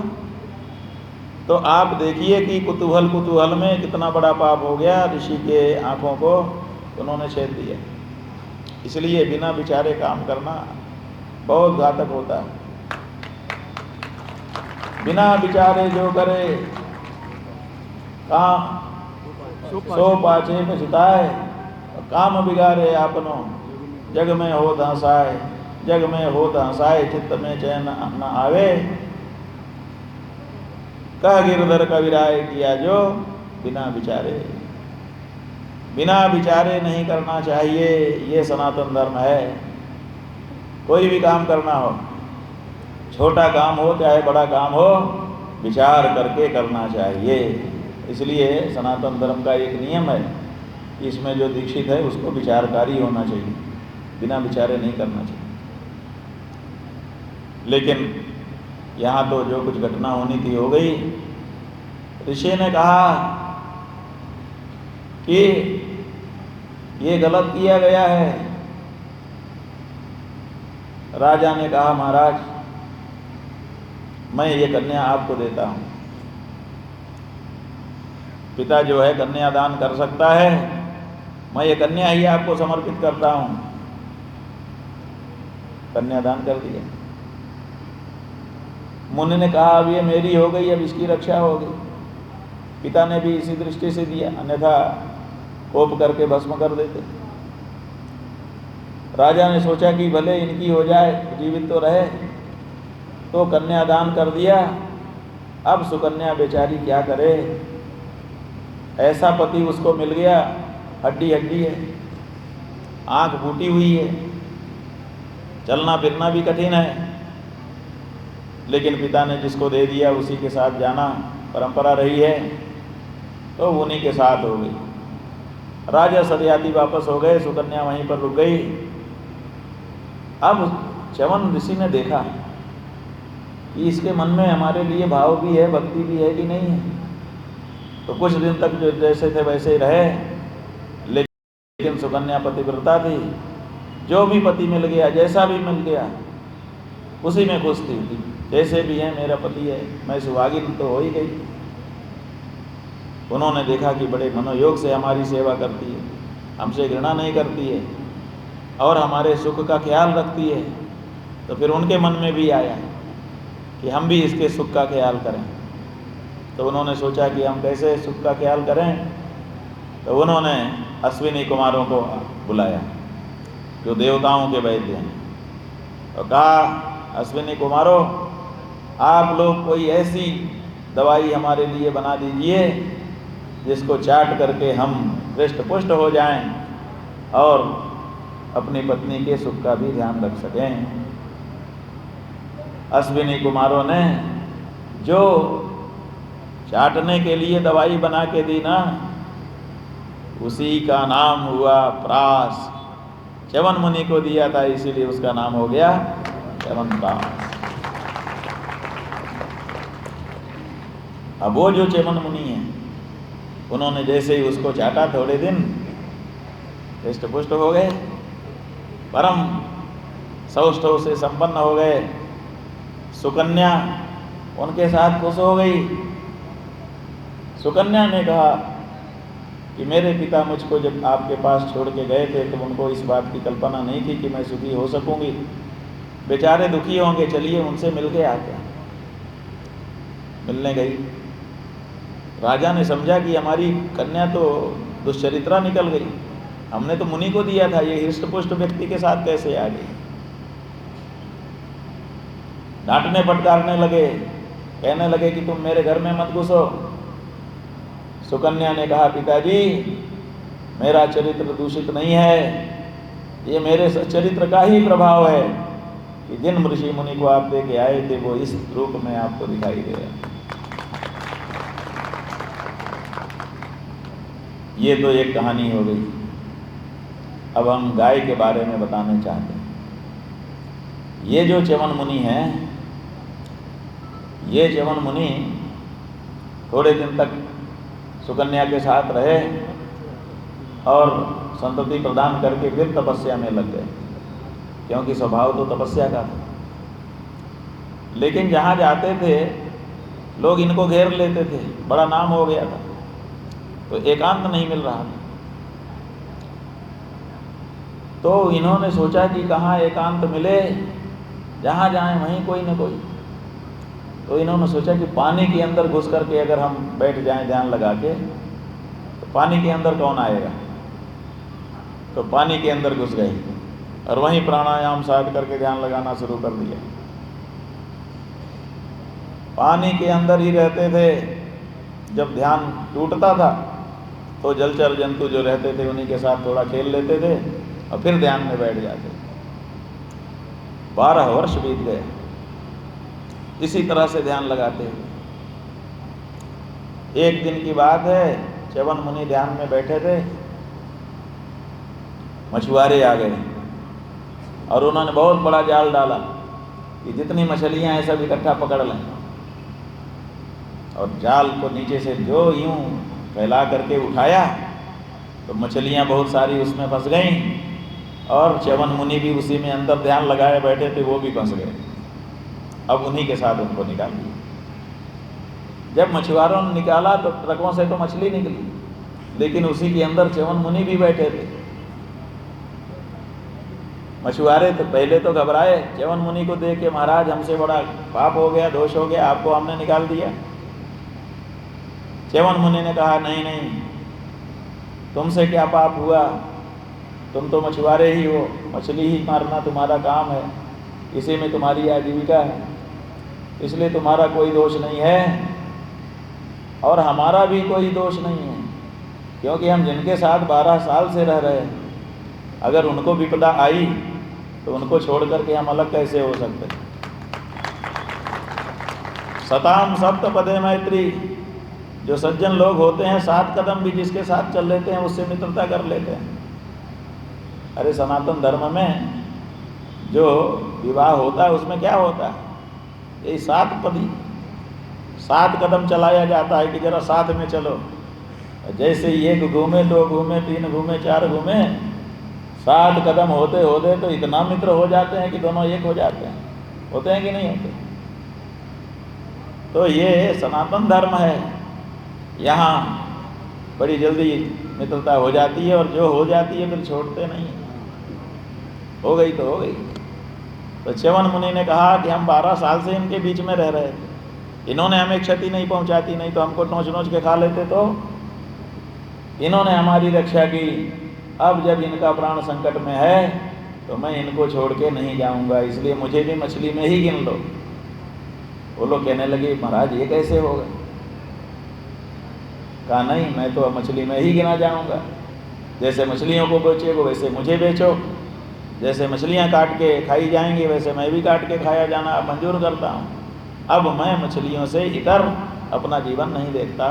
तो आप देखिए कि कुतूहल में कितना बड़ा पाप हो गया, ऋषि के आँखों को उन्होंने छेद दिया। इसलिए बिना विचारे काम करना बहुत घातक होता है। बिना विचारे जो करे काम सो पाछे पछताए, काम बिगाड़े आपनो जग में हो धसाए, जग में हो धसाए चित्त में चैन न आवे, कह गिरधर कविराय किया जो बिना विचारे। बिना विचारे नहीं करना चाहिए, ये सनातन धर्म है। कोई भी काम करना हो, छोटा काम हो चाहे बड़ा काम हो, विचार करके करना चाहिए। इसलिए सनातन धर्म का एक नियम है, इसमें जो दीक्षित है उसको विचारकारी होना चाहिए, बिना विचारे नहीं करना चाहिए। लेकिन यहाँ तो जो कुछ घटना होनी थी हो गई। ऋषि ने कहा कि ये गलत किया गया है। राजा ने कहा, महाराज मैं ये कन्या आपको देता हूँ। पिता जो है कन्यादान कर सकता है, मैं ये कन्या ही आपको समर्पित करता हूँ। कन्यादान कर दिया। मुनि ने कहा, अब ये मेरी हो गई, अब इसकी रक्षा होगी। पिता ने भी इसी दृष्टि से दिया, अन्यथा कोप करके भस्म कर देते। राजा ने सोचा कि भले इनकी हो जाए, जीवित तो रहे, तो कन्यादान कर दिया। अब सुकन्या बेचारी क्या करे, ऐसा पति उसको मिल गया, हड्डी हड्डी है, आँख फूटी हुई है, चलना फिरना भी कठिन है, लेकिन पिता ने जिसको दे दिया उसी के साथ जाना परंपरा रही है, तो उन्हीं के साथ हो गई। राजा सत्यार्थी वापस हो गए, सुकन्या वहीं पर रुक गई। अब च्यवन ऋषि ने देखा कि इसके मन में हमारे लिए भाव भी है, भक्ति भी है कि नहीं है। तो कुछ दिन तक जो जैसे थे वैसे ही रहे, लेकिन सुकन्या पतिव्रता थी, जो भी पति मिल गया, जैसा भी मिल गया, उसी में खुश थी। जैसे भी है मेरा पति है, मैं सुहागिन तो हो ही गई। उन्होंने देखा कि बड़े मनोयोग से हमारी सेवा करती है, हमसे घृणा नहीं करती है और हमारे सुख का ख्याल रखती है। तो फिर उनके मन में भी आया कि हम भी इसके सुख का ख्याल करें। तो उन्होंने सोचा कि हम कैसे सुख का ख्याल करें। तो उन्होंने अश्विनी कुमारों को बुलाया जो देवताओं के वैद्य हैं, और कहा, अश्विनी कुमारों, आप लोग कोई ऐसी दवाई हमारे लिए बना दीजिए जिसको चाट करके हम हृष्ट पुष्ट हो जाएं और अपनी पत्नी के सुख का भी ध्यान रख सकें। अश्विनी कुमारों ने जो चाटने के लिए दवाई बना के दी ना, उसी का नाम हुआ प्रास। च्यवन मुनि को दिया था, इसीलिए उसका नाम हो गया च्यवनप्राश। अब वो जो च्यवन मुनि है, उन्होंने जैसे ही उसको चाटा, थोड़े दिन हृष्ट पुष्ट हो गए, परम सौष्ठव से संपन्न हो गए। सुकन्या उनके साथ खुश हो गई। सुकन्या ने कहा कि मेरे पिता मुझको जब आपके पास छोड़ के गए थे तो उनको इस बात की कल्पना नहीं थी कि मैं सुखी हो सकूंगी। बेचारे दुखी होंगे, चलिए उनसे मिल के आते हैं। मिलने गई। राजा ने समझा कि हमारी कन्या तो दुष्चरित्रा निकल गई, हमने तो मुनि को दिया था, ये हृष्ट पुष्ट व्यक्ति के साथ कैसे आ गई। डांटने फटकारने लगे, कहने लगे कि तुम मेरे घर में मत घुसो। सुकन्या ने कहा, पिताजी मेरा चरित्र दूषित नहीं है, ये मेरे चरित्र का ही प्रभाव है कि जिन ऋषि मुनि को आप दे के आए थे वो इस रूप में आपको दिखाई दे रहा। ये तो एक कहानी हो गई। अब हम गाय के बारे में बताना चाहते हैं। ये जो च्यवन मुनि हैं, ये च्यवन मुनि थोड़े दिन तक सुकन्या के साथ रहे और संतति प्रदान करके फिर तपस्या में लग गए, क्योंकि स्वभाव तो तपस्या का था। लेकिन जहाँ जाते थे लोग इनको घेर लेते थे, बड़ा नाम हो गया था, तो एकांत नहीं मिल रहा था। तो इन्होंने सोचा कि कहाँ एकांत मिले, जहाँ जाएं वहीं कोई न कोई। तो इन्होंने सोचा कि पानी के अंदर घुस करके अगर हम बैठ जाएं ध्यान लगा के, तो पानी के अंदर कौन आएगा। तो पानी के अंदर घुस गए और वहीं प्राणायाम साध करके ध्यान लगाना शुरू कर दिया। पानी के अंदर ही रहते थे। जब ध्यान टूटता था तो जलचर जंतु जो रहते थे उन्हीं के साथ थोड़ा खेल लेते थे और फिर ध्यान में बैठ जाते। 12 वर्ष बीत गए इसी तरह से ध्यान लगाते। एक दिन की बात है, च्यवन मुनि ध्यान में बैठे थे, मछुआरे आ गए और उन्होंने बहुत बड़ा जाल डाला कि जितनी मछलियां हैं सब इकट्ठा पकड़ लें। और जाल को नीचे से जो यूं फैला करके उठाया तो मछलियां बहुत सारी उसमें फंस गईं और च्यवन मुनि भी उसी में अंदर ध्यान लगाए बैठे थे, वो भी फंस गए। अब उन्हीं के साथ उनको निकाल दिया। जब मछुआरों ने निकाला तो ट्रकों से तो मछली निकली, लेकिन उसी के अंदर च्यवन मुनि भी बैठे थे। मछुआरे तो पहले तो घबराए, च्यवन मुनि को देख के, महाराज हमसे बड़ा पाप हो गया, दोष हो गया, आपको हमने निकाल दिया। च्यवन मुनि ने कहा, नहीं नहीं, तुमसे क्या पाप हुआ, तुम तो मछुआरे ही हो, मछली ही मारना तुम्हारा काम है, इसी में तुम्हारी आजीविका है, इसलिए तुम्हारा कोई दोष नहीं है और हमारा भी कोई दोष नहीं है, क्योंकि हम जिनके साथ 12 साल से रह रहे हैं, अगर उनको विपदा आई तो उनको छोड़ करके हम अलग कैसे हो सकते। सताम सप्तपदे मैत्री, जो सज्जन लोग होते हैं 7 कदम भी जिसके साथ चल लेते हैं उससे मित्रता कर लेते हैं। अरे सनातन धर्म में जो विवाह होता है उसमें क्या होता है, यही 7 पदी, 7 कदम चलाया जाता है कि जरा साथ में चलो। जैसे 1 घूमे, 2 घूमे, 3 घूमे, 4 घूमे, 7 कदम होते होते तो इतना मित्र हो जाते हैं कि दोनों एक हो जाते हैं। होते हैं कि नहीं होते? तो ये सनातन धर्म है, यहाँ बड़ी जल्दी मित्रता हो जाती है, और जो हो जाती है फिर छोड़ते नहीं। हो गई तो हो गई। तो च्यवन मुनि ने कहा कि हम 12 साल से इनके बीच में रह रहे थे, इन्होंने हमें क्षति नहीं पहुंचाती, नहीं तो हमको नोच नोच के खा लेते। तो इन्होंने हमारी रक्षा की, अब जब इनका प्राण संकट में है तो मैं इनको छोड़ के नहीं जाऊंगा, इसलिए मुझे भी मछली में ही गिन लो। वो लोग कहने लगे महाराज ये कैसे होगा? कहा नहीं, मैं तो मछली में ही गिना जाऊंगा। जैसे मछलियों को बेचोगे वैसे मुझे बेचो, जैसे मछलियां काट के खाई जाएंगी वैसे मैं भी काट के खाया जाना मंजूर करता हूँ। अब मैं मछलियों से इतर अपना जीवन नहीं देखता।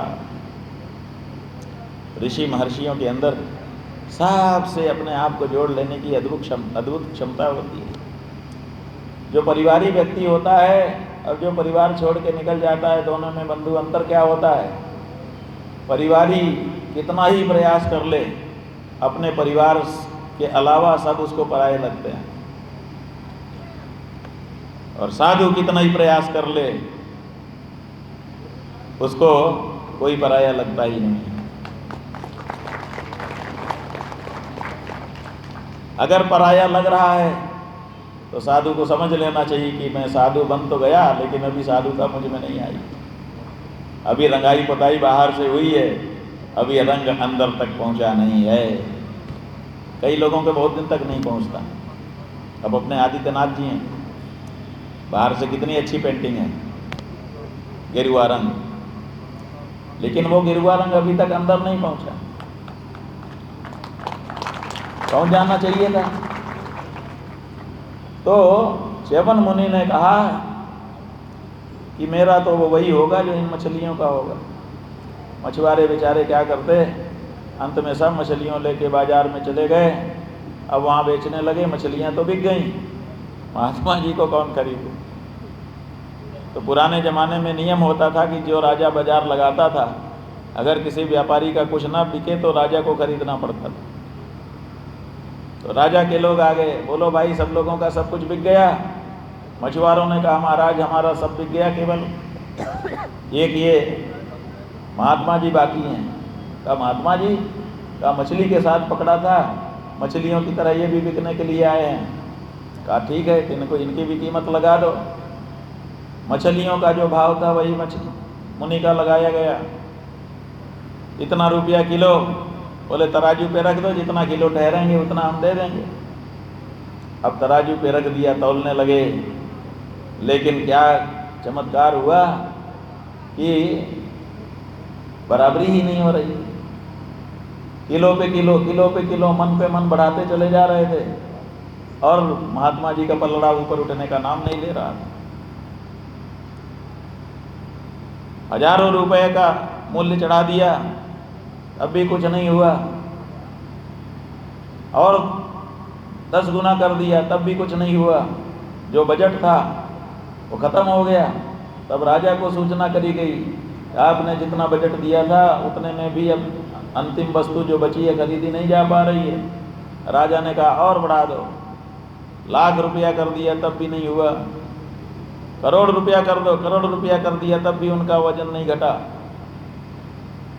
ऋषि महर्षियों के अंदर सबसे अपने आप को जोड़ लेने की अद्भुत क्षमता होती है। जो परिवारी व्यक्ति होता है और जो परिवार छोड़ के निकल जाता है, दोनों में बंधु अंतर क्या होता है? परिवारी कितना ही प्रयास कर ले, अपने परिवार के अलावा सब उसको पराये लगते हैं, और साधु कितना ही प्रयास कर ले उसको कोई पराया लगता ही नहीं। अगर पराया लग रहा है तो साधु को समझ लेना चाहिए कि मैं साधु बन तो गया, लेकिन अभी साधुता मुझ में नहीं आई। अभी रंगाई पुताई बाहर से हुई है, अभी रंग अंदर तक पहुंचा नहीं है। कई लोगों के बहुत दिन तक नहीं पहुंचता। अब अपने आदित्यनाथ जी हैं, बाहर से कितनी अच्छी पेंटिंग है, गेरुआ रंग, लेकिन वो गेरुआ रंग अभी तक अंदर नहीं पहुंचा। पहुंच जाना चाहिए था। तो च्यवन मुनि ने कहा कि मेरा तो वो वही होगा जो इन मछलियों का होगा। मछुआरे बेचारे क्या करते, अंत में सब मछलियों लेके बाजार में चले गए। अब वहाँ बेचने लगे, मछलियाँ तो बिक गईं, महात्मा जी को कौन खरीदे? तो पुराने ज़माने में नियम होता था कि जो राजा बाजार लगाता था, अगर किसी व्यापारी का कुछ ना बिके तो राजा को खरीदना पड़ता था। तो राजा के लोग आ गए, बोलो भाई सब लोगों का सब कुछ बिक गया। मछुआरों ने कहा महाराज हमारा सब बिक गया, केवल एक ये महात्मा जी बाकी हैं। कहा महात्मा जी? कहा मछली के साथ पकड़ा था, मछलियों की तरह ये भी बिकने के लिए आए हैं। कहा ठीक है, इनको इनकी भी कीमत लगा दो। मछलियों का जो भाव था वही मुनि का लगाया गया। इतना रुपया किलो, बोले तराजू पे रख दो, जितना किलो ठहरेंगे उतना हम दे देंगे। अब तराजू पे रख दिया, तौलने लगे, लेकिन क्या चमत्कार हुआ कि बराबरी ही नहीं हो रही। किलो पे किलो मन पे मन बढ़ाते चले जा रहे थे, और महात्मा जी का पलड़ा ऊपर उठने का नाम नहीं ले रहा था। हजारों रुपए का मूल्य चढ़ा दिया, अब भी कुछ नहीं हुआ, और 10 गुना कर दिया, तब भी कुछ नहीं हुआ। जो बजट था वो खत्म हो गया। तब राजा को सूचना करी गई, आपने जितना बजट दिया था उतने में भी अब अंतिम वस्तु जो बची है खरीदी नहीं जा पा रही है। राजा ने कहा और बढ़ा दो। लाख रुपया कर दिया तब भी नहीं हुआ। करोड़ रुपया कर दो, करोड़ रुपया कर दिया तब भी उनका वजन नहीं घटा।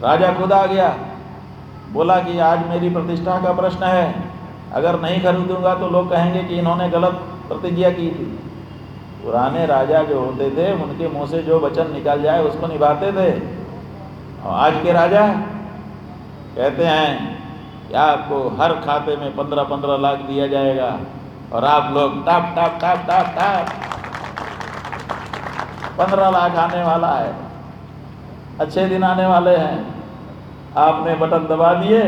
राजा खुद आ गया, बोला कि आज मेरी प्रतिष्ठा का प्रश्न है, अगर नहीं खरीदूंगा तो लोग कहेंगे कि इन्होंने गलत प्रतिज्ञा की थी। पुराने राजा जो होते थे उनके मुंह से जो वचन निकल जाए उसको निभाते थे। और आज के राजा कहते हैं कि आपको हर खाते में 15-15 लाख दिया जाएगा, और आप लोग top top top top top 15 lakh आने वाला है, अच्छे दिन आने वाले हैं। आपने बटन दबा दिए,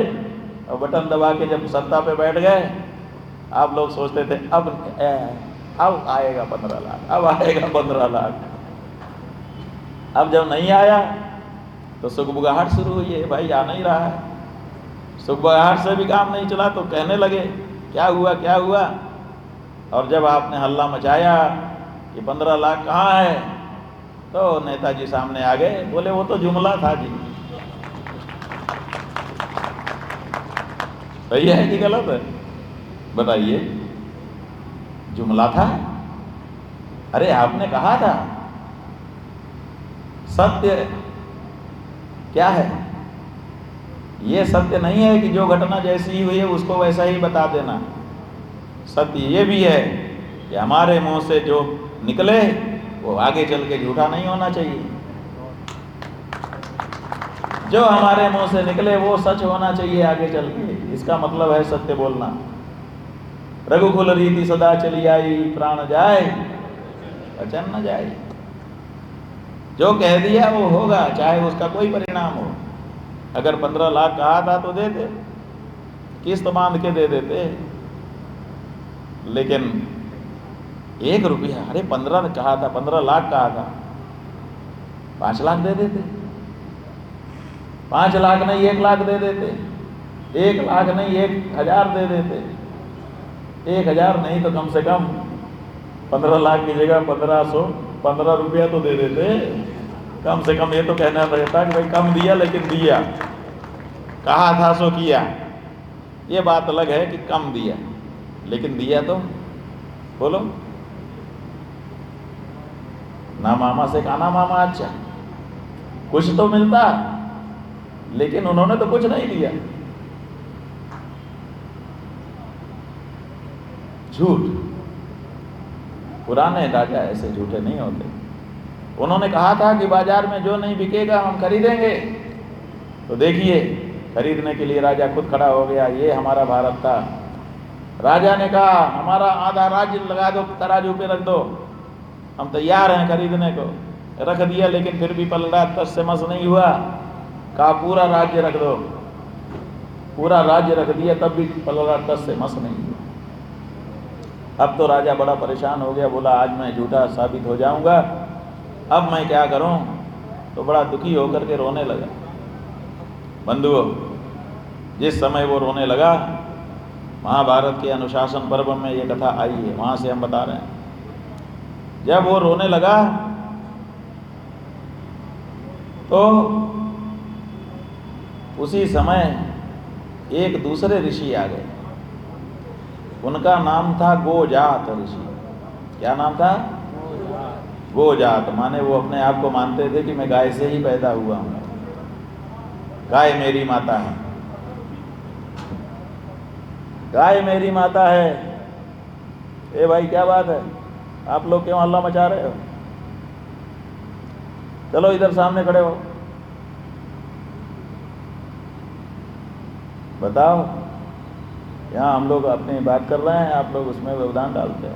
और बटन दबा के जब सत्ता पे बैठ गए, आप लोग सोचते थे अब आएगा 15 लाख, अब आएगा 15 लाख। अब जब नहीं आया तो सुगबुगाहट शुरू हुई है, भाई आ नहीं रहा है। सुगबुगाहट से भी काम नहीं चला तो कहने लगे क्या हुआ क्या हुआ। और जब आपने हल्ला मचाया कि 15 लाख कहाँ है, तो नेताजी सामने आ गए, बोले वो तो जुमला था जी। सही है कि गलत है? बताइए, जुमला था? अरे आपने कहा था सत्य क्या है? ये सत्य नहीं है कि जो घटना जैसी ही हुई है उसको वैसा ही बता देना। सत्य ये भी है कि हमारे मुंह से जो निकले वो आगे चल के झूठा नहीं होना चाहिए। जो हमारे मुंह से निकले वो सच होना चाहिए आगे चल के। इसका मतलब है सत्य बोलना। रघुकुल रीति सदा चली आई, प्राण जाए वचन न जाए। जो कह दिया वो होगा, चाहे उसका कोई परिणाम हो। अगर 15 लाख कहा था तो देते, किस्त बांध के दे देते, लेकिन 1 रुपया, अरे 15 कहा था, 15 लाख कहा था, 5 लाख दे देते। 5 लाख नहीं 1 लाख दे देते, 1 लाख नहीं 1000 दे देते, 1000 नहीं तो कम से कम 15 लाख की जगह 15 रुपया तो दे देते। कम से कम ये तो कहना रहता कि भाई कम दिया लेकिन दिया, कहा था सो किया। ये बात अलग है कि कम दिया लेकिन दिया तो बोलो। ना मामा से काना मामा अच्छा, कुछ तो मिलता, लेकिन उन्होंने तो कुछ नहीं दिया। झूठ, पुराने राजा ऐसे झूठे नहीं होते। उन्होंने कहा था कि बाजार में जो नहीं बिकेगा हम खरीदेंगे, तो देखिए खरीदने के लिए राजा खुद खड़ा हो गया। ये हमारा भारत था। राजा ने कहा हमारा आधा राज्य लगा दो, तराजू पे रख दो, हम तैयार हैं खरीदने को। रख दिया, लेकिन फिर भी पलड़ा तस से मस नहीं हुआ। कहा पूरा राज्य रख दो, पूरा राज्य रख दिया, तब भी पलड़ा तस से मस नहीं हुआ। अब तो राजा बड़ा परेशान हो गया, बोला आज मैं झूठा साबित हो जाऊंगा, अब मैं क्या करूं? तो बड़ा दुखी होकर के रोने लगा। बंधुओं, जिस समय वो रोने लगा, महाभारत के अनुशासन पर्व में ये कथा आई है, वहां से हम बता रहे हैं। जब वो रोने लगा तो उसी समय एक दूसरे ऋषि आ गए। उनका नाम था गोजात ऋषि। क्या नाम था? गोजात, माने वो अपने आप को मानते थे कि मैं गाय से ही पैदा हुआ हूं, गाय मेरी माता है, गाय मेरी माता है। ए भाई क्या बात है, आप लोग क्यों हल्ला मचा रहे हो? चलो इधर सामने खड़े हो, बताओ। यहाँ हम लोग अपनी बात कर रहे हैं, आप लोग उसमें व्यवधान डालते हो।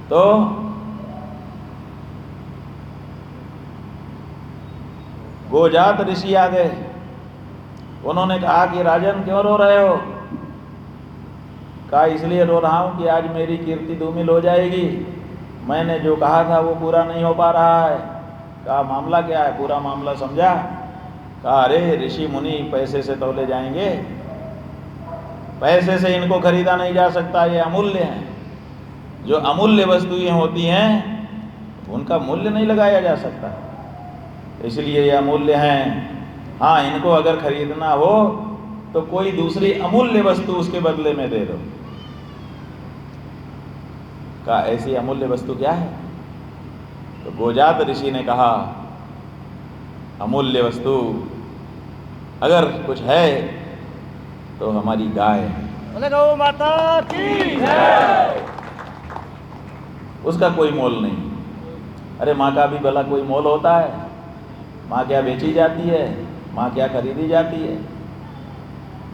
तो गोजात ऋषि आ गए। उन्होंने कहा कि राजन क्यों रो रहे हो? कहा इसलिए रो रहा हूं कि आज मेरी कीर्ति धूमिल हो जाएगी। मैंने जो कहा था वो पूरा नहीं हो पा रहा है। कहा मामला क्या है? पूरा मामला समझा। कहा अरे ऋषि मुनि पैसे से तौले जाएंगे, पैसे से इनको खरीदा नहीं जा सकता, ये अमूल्य हैं। जो अमूल्य वस्तुएं होती हैं उनका मूल्य नहीं लगाया जा सकता, इसलिए ये अमूल्य हैं। हाँ, इनको अगर खरीदना हो तो कोई दूसरी अमूल्य वस्तु उसके बदले में दे दो। कहा ऐसी अमूल्य वस्तु क्या है? तो गोजात ऋषि ने कहा अमूल्य वस्तु अगर कुछ है तो हमारी गाय है। गौ माता की जय। उसका कोई मोल नहीं। अरे माँ का भी भला कोई मोल होता है? माँ क्या बेची जाती है? माँ क्या खरीदी जाती है?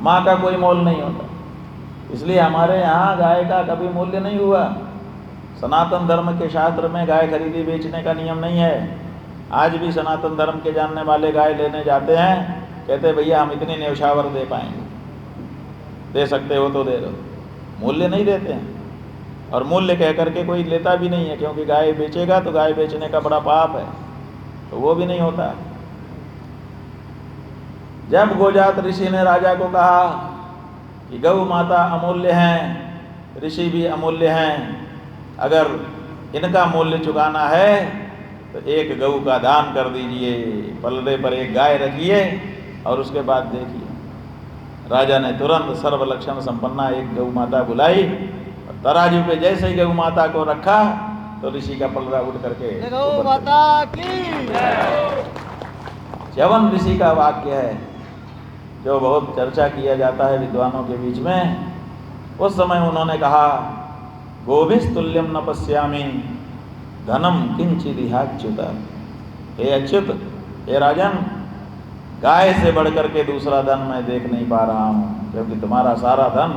माँ का कोई मोल नहीं होता। इसलिए हमारे यहाँ गाय का कभी मूल्य नहीं हुआ। सनातन धर्म के शास्त्र में गाय खरीदी बेचने का नियम नहीं है। आज भी सनातन धर्म के जानने वाले गाय लेने जाते हैं, कहते भैया हम इतनी न्यौछावर दे पाएंगे। दे सकते हो तो दे दो, मूल्य नहीं देते हैं। और मूल्य कह करके कोई लेता भी नहीं है, क्योंकि गाय बेचेगा तो गाय बेचने का बड़ा पाप है, तो वो भी नहीं होता। जब गोजात ऋषि ने राजा को कहा कि गौ माता अमूल्य हैं, ऋषि भी अमूल्य हैं, अगर इनका मूल्य चुकाना है तो एक गऊ का दान कर दीजिए, पलड़े पर एक गाय रखिए और उसके बाद देखिए। राजा ने तुरंत सर्व लक्षण संपन्ना एक गौ माता बुलाई और तराजू पे जैसे ही गौ माता को रखा तो ऋषि का पलड़ा उठ करके गौ माता की च्यवन ऋषि का वाक्य है जो बहुत चर्चा किया जाता है विद्वानों के बीच में। उस समय उन्होंने कहा, गोभिस्तुल्यम न पश्यामि धनम किंचिदिहाच्युत। हे अच्युत, हे राजन, गाय से बढ़कर के दूसरा धन मैं देख नहीं पा रहा हूँ, क्योंकि तुम्हारा सारा धन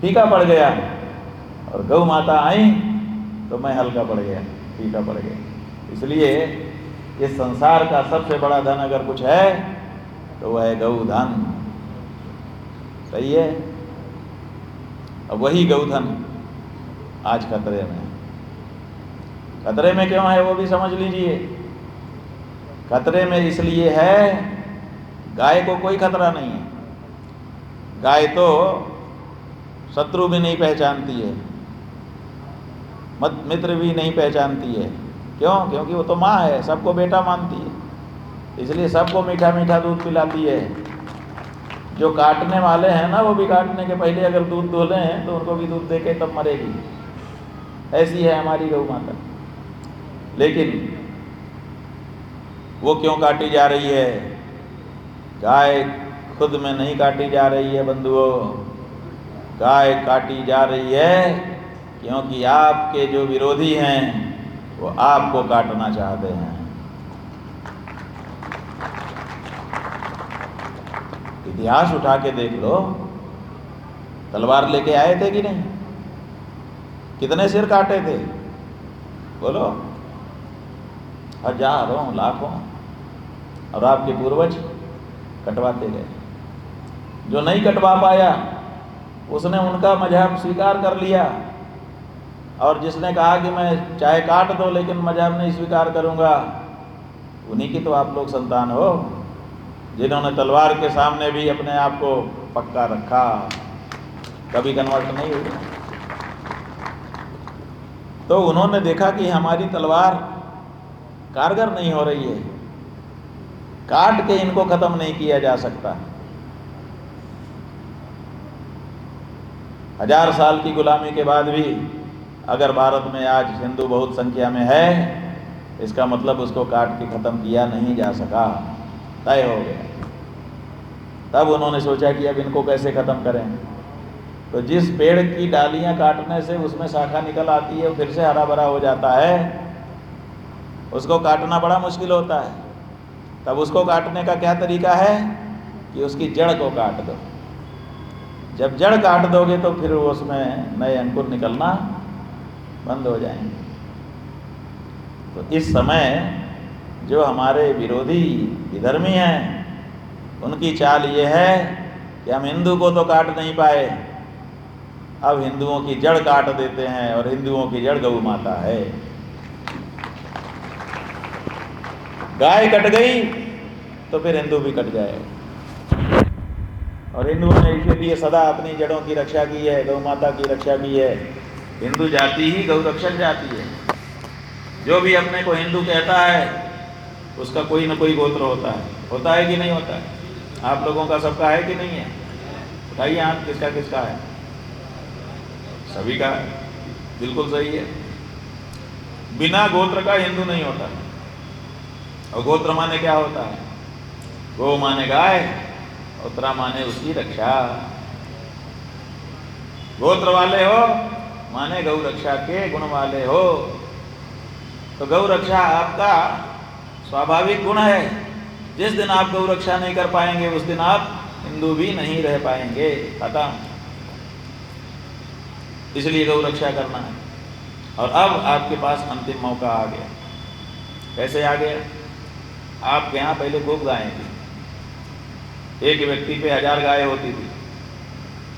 फीका पड़ गया और गौ माता आई तो मैं हल्का पड़ गया, फीका पड़ गया। इसलिए इस संसार का सबसे बड़ा धन अगर कुछ है तो वह है गौधन। सही है। अब वही गौधन आज खतरे में। खतरे में क्यों है वो भी समझ लीजिए। खतरे में इसलिए है, गाय को कोई खतरा नहीं है। गाय तो शत्रु भी नहीं पहचानती है, मित्र भी नहीं पहचानती है। क्यों? क्योंकि वो तो माँ है, सबको बेटा मानती है, इसलिए सबको मीठा मीठा दूध पिलाती है। जो काटने वाले हैं ना, वो भी काटने के पहले अगर दूध दोले हैं तो उनको भी दूध देके तब मरेगी। ऐसी है हमारी गौ माता। लेकिन वो क्यों काटी जा रही है? गाय खुद में नहीं काटी जा रही है बंधुओं, गाय काटी जा रही है क्योंकि आपके जो विरोधी हैं वो आपको काटना चाहते हैं। इतिहास उठा के देख लो, तलवार लेके आए थे कि नहीं? कितने सिर काटे थे? बोलो। हजारों लाखों। और आपके पूर्वज कटवाते गए। जो नहीं कटवा पाया उसने उनका मजहब स्वीकार कर लिया, और जिसने कहा कि मैं चाहे काट दो लेकिन मजहब नहीं स्वीकार करूंगा, उन्हीं की तो आप लोग संतान हो, जिन्होंने तलवार के सामने भी अपने आप को पक्का रखा, कभी कन्वर्ट नहीं हुए। तो उन्होंने देखा कि हमारी तलवार कारगर नहीं हो रही है, काट के इनको खत्म नहीं किया जा सकता। 1000 साल की गुलामी के बाद भी अगर भारत में आज हिंदू बहुत संख्या में है, इसका मतलब उसको काट के खत्म किया नहीं जा सका, तय हो गया। तब उन्होंने सोचा कि अब इनको कैसे खत्म करें। तो जिस पेड़ की डालियां काटने से उसमें शाखा निकल आती है, फिर से हरा भरा हो जाता है, उसको काटना बड़ा मुश्किल होता है। तब उसको काटने का क्या तरीका है कि उसकी जड़ को काट दो। जब जड़ काट दोगे तो फिर उसमें नए अंकुर निकलना बंद हो जाएंगे। तो इस समय जो हमारे विरोधी विधर्मी हैं, उनकी चाल ये है कि हम हिंदू को तो काट नहीं पाए, अब हिंदुओं की जड़ काट देते हैं, और हिंदुओं की जड़ गौ माता है। गाय कट गई तो फिर हिंदू भी कट जाए। और हिंदुओं ने इसीलिए सदा अपनी जड़ों की रक्षा की है, गौ माता की रक्षा की है। हिंदू जाति ही गौ रक्षक जाति है। जो भी अपने को हिंदू कहता है उसका कोई न कोई गोत्र होता है कि नहीं होता है? आप लोगों का सबका है कि नहीं है? बताइए आप, किसका किसका है? सभी का है। बिल्कुल सही है। बिना गोत्र का हिंदू नहीं होता। और गोत्र माने क्या होता है? गो माने गाय, उत्तरा माने उसकी रक्षा। गोत्र वाले हो माने गौ रक्षा के गुण वाले हो। तो गौ रक्षा आपका स्वाभाविक गुण है। जिस दिन आप गौ रक्षा नहीं कर पाएंगे उस दिन आप हिंदू भी नहीं रह पाएंगे। खत्म। इसलिए गौ रक्षा करना है। और अब आपके पास अंतिम मौका आ गया। कैसे आ गया? आपके यहाँ पहले खूब गायें थी। एक व्यक्ति पे 1000 गाय होती थी,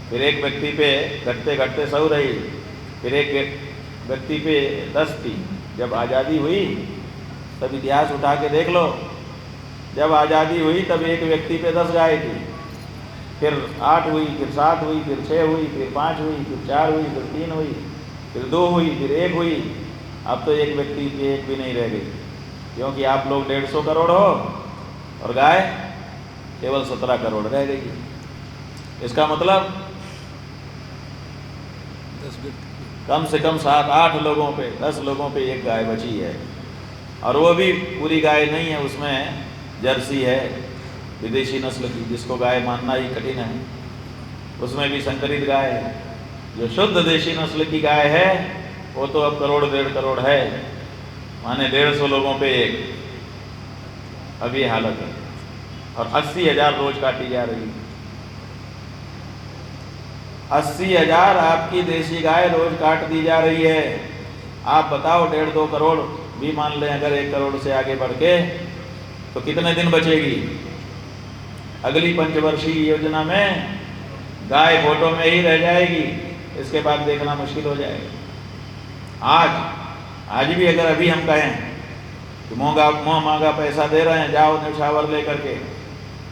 फिर एक व्यक्ति पे घटते घटते 100 रही, फिर एक व्यक्ति पे 10 थी। जब आज़ादी हुई तब इतिहास उठा के देख लो, जब आज़ादी हुई तब एक व्यक्ति पे 10 गाय थी, फिर 8 हुई, फिर 7 हुई, फिर 6 हुई, फिर 5 हुई, फिर 4 हुई, फिर 3 हुई, फिर 2 हुई, फिर 1 हुई। अब तो एक व्यक्ति पे 1 भी नहीं रह गई, क्योंकि आप लोग 150 करोड़ हो और गाय केवल 17 करोड़ रह गई। इसका मतलब कम से कम 7-8 लोगों पे, 10 लोगों पे एक गाय बची है, और वो भी पूरी गाय नहीं है, उसमें जर्सी है, विदेशी नस्ल की, जिसको गाय मानना ही कठिन है। उसमें भी संकरित गाय है। जो शुद्ध देशी नस्ल की गाय है वो तो अब 1-1.5 करोड़ है, माने 150 लोगों पे एक। अब ये हालत है, और 80,000 रोज काटी जा रही है। 80,000 आपकी देशी गाय रोज काट दी जा रही है। आप बताओ 1.5-2 करोड़ भी मान लें, अगर 1 करोड़ से आगे बढ़ के, तो कितने दिन बचेगी? अगली पंचवर्षीय योजना में गाय वोटों में ही रह जाएगी, इसके बाद देखना मुश्किल हो जाएगा। आज भी अगर अभी हम कहें कि मुँह मांगा पैसा दे रहे हैं, जाओ न्यौछावर लेकर के,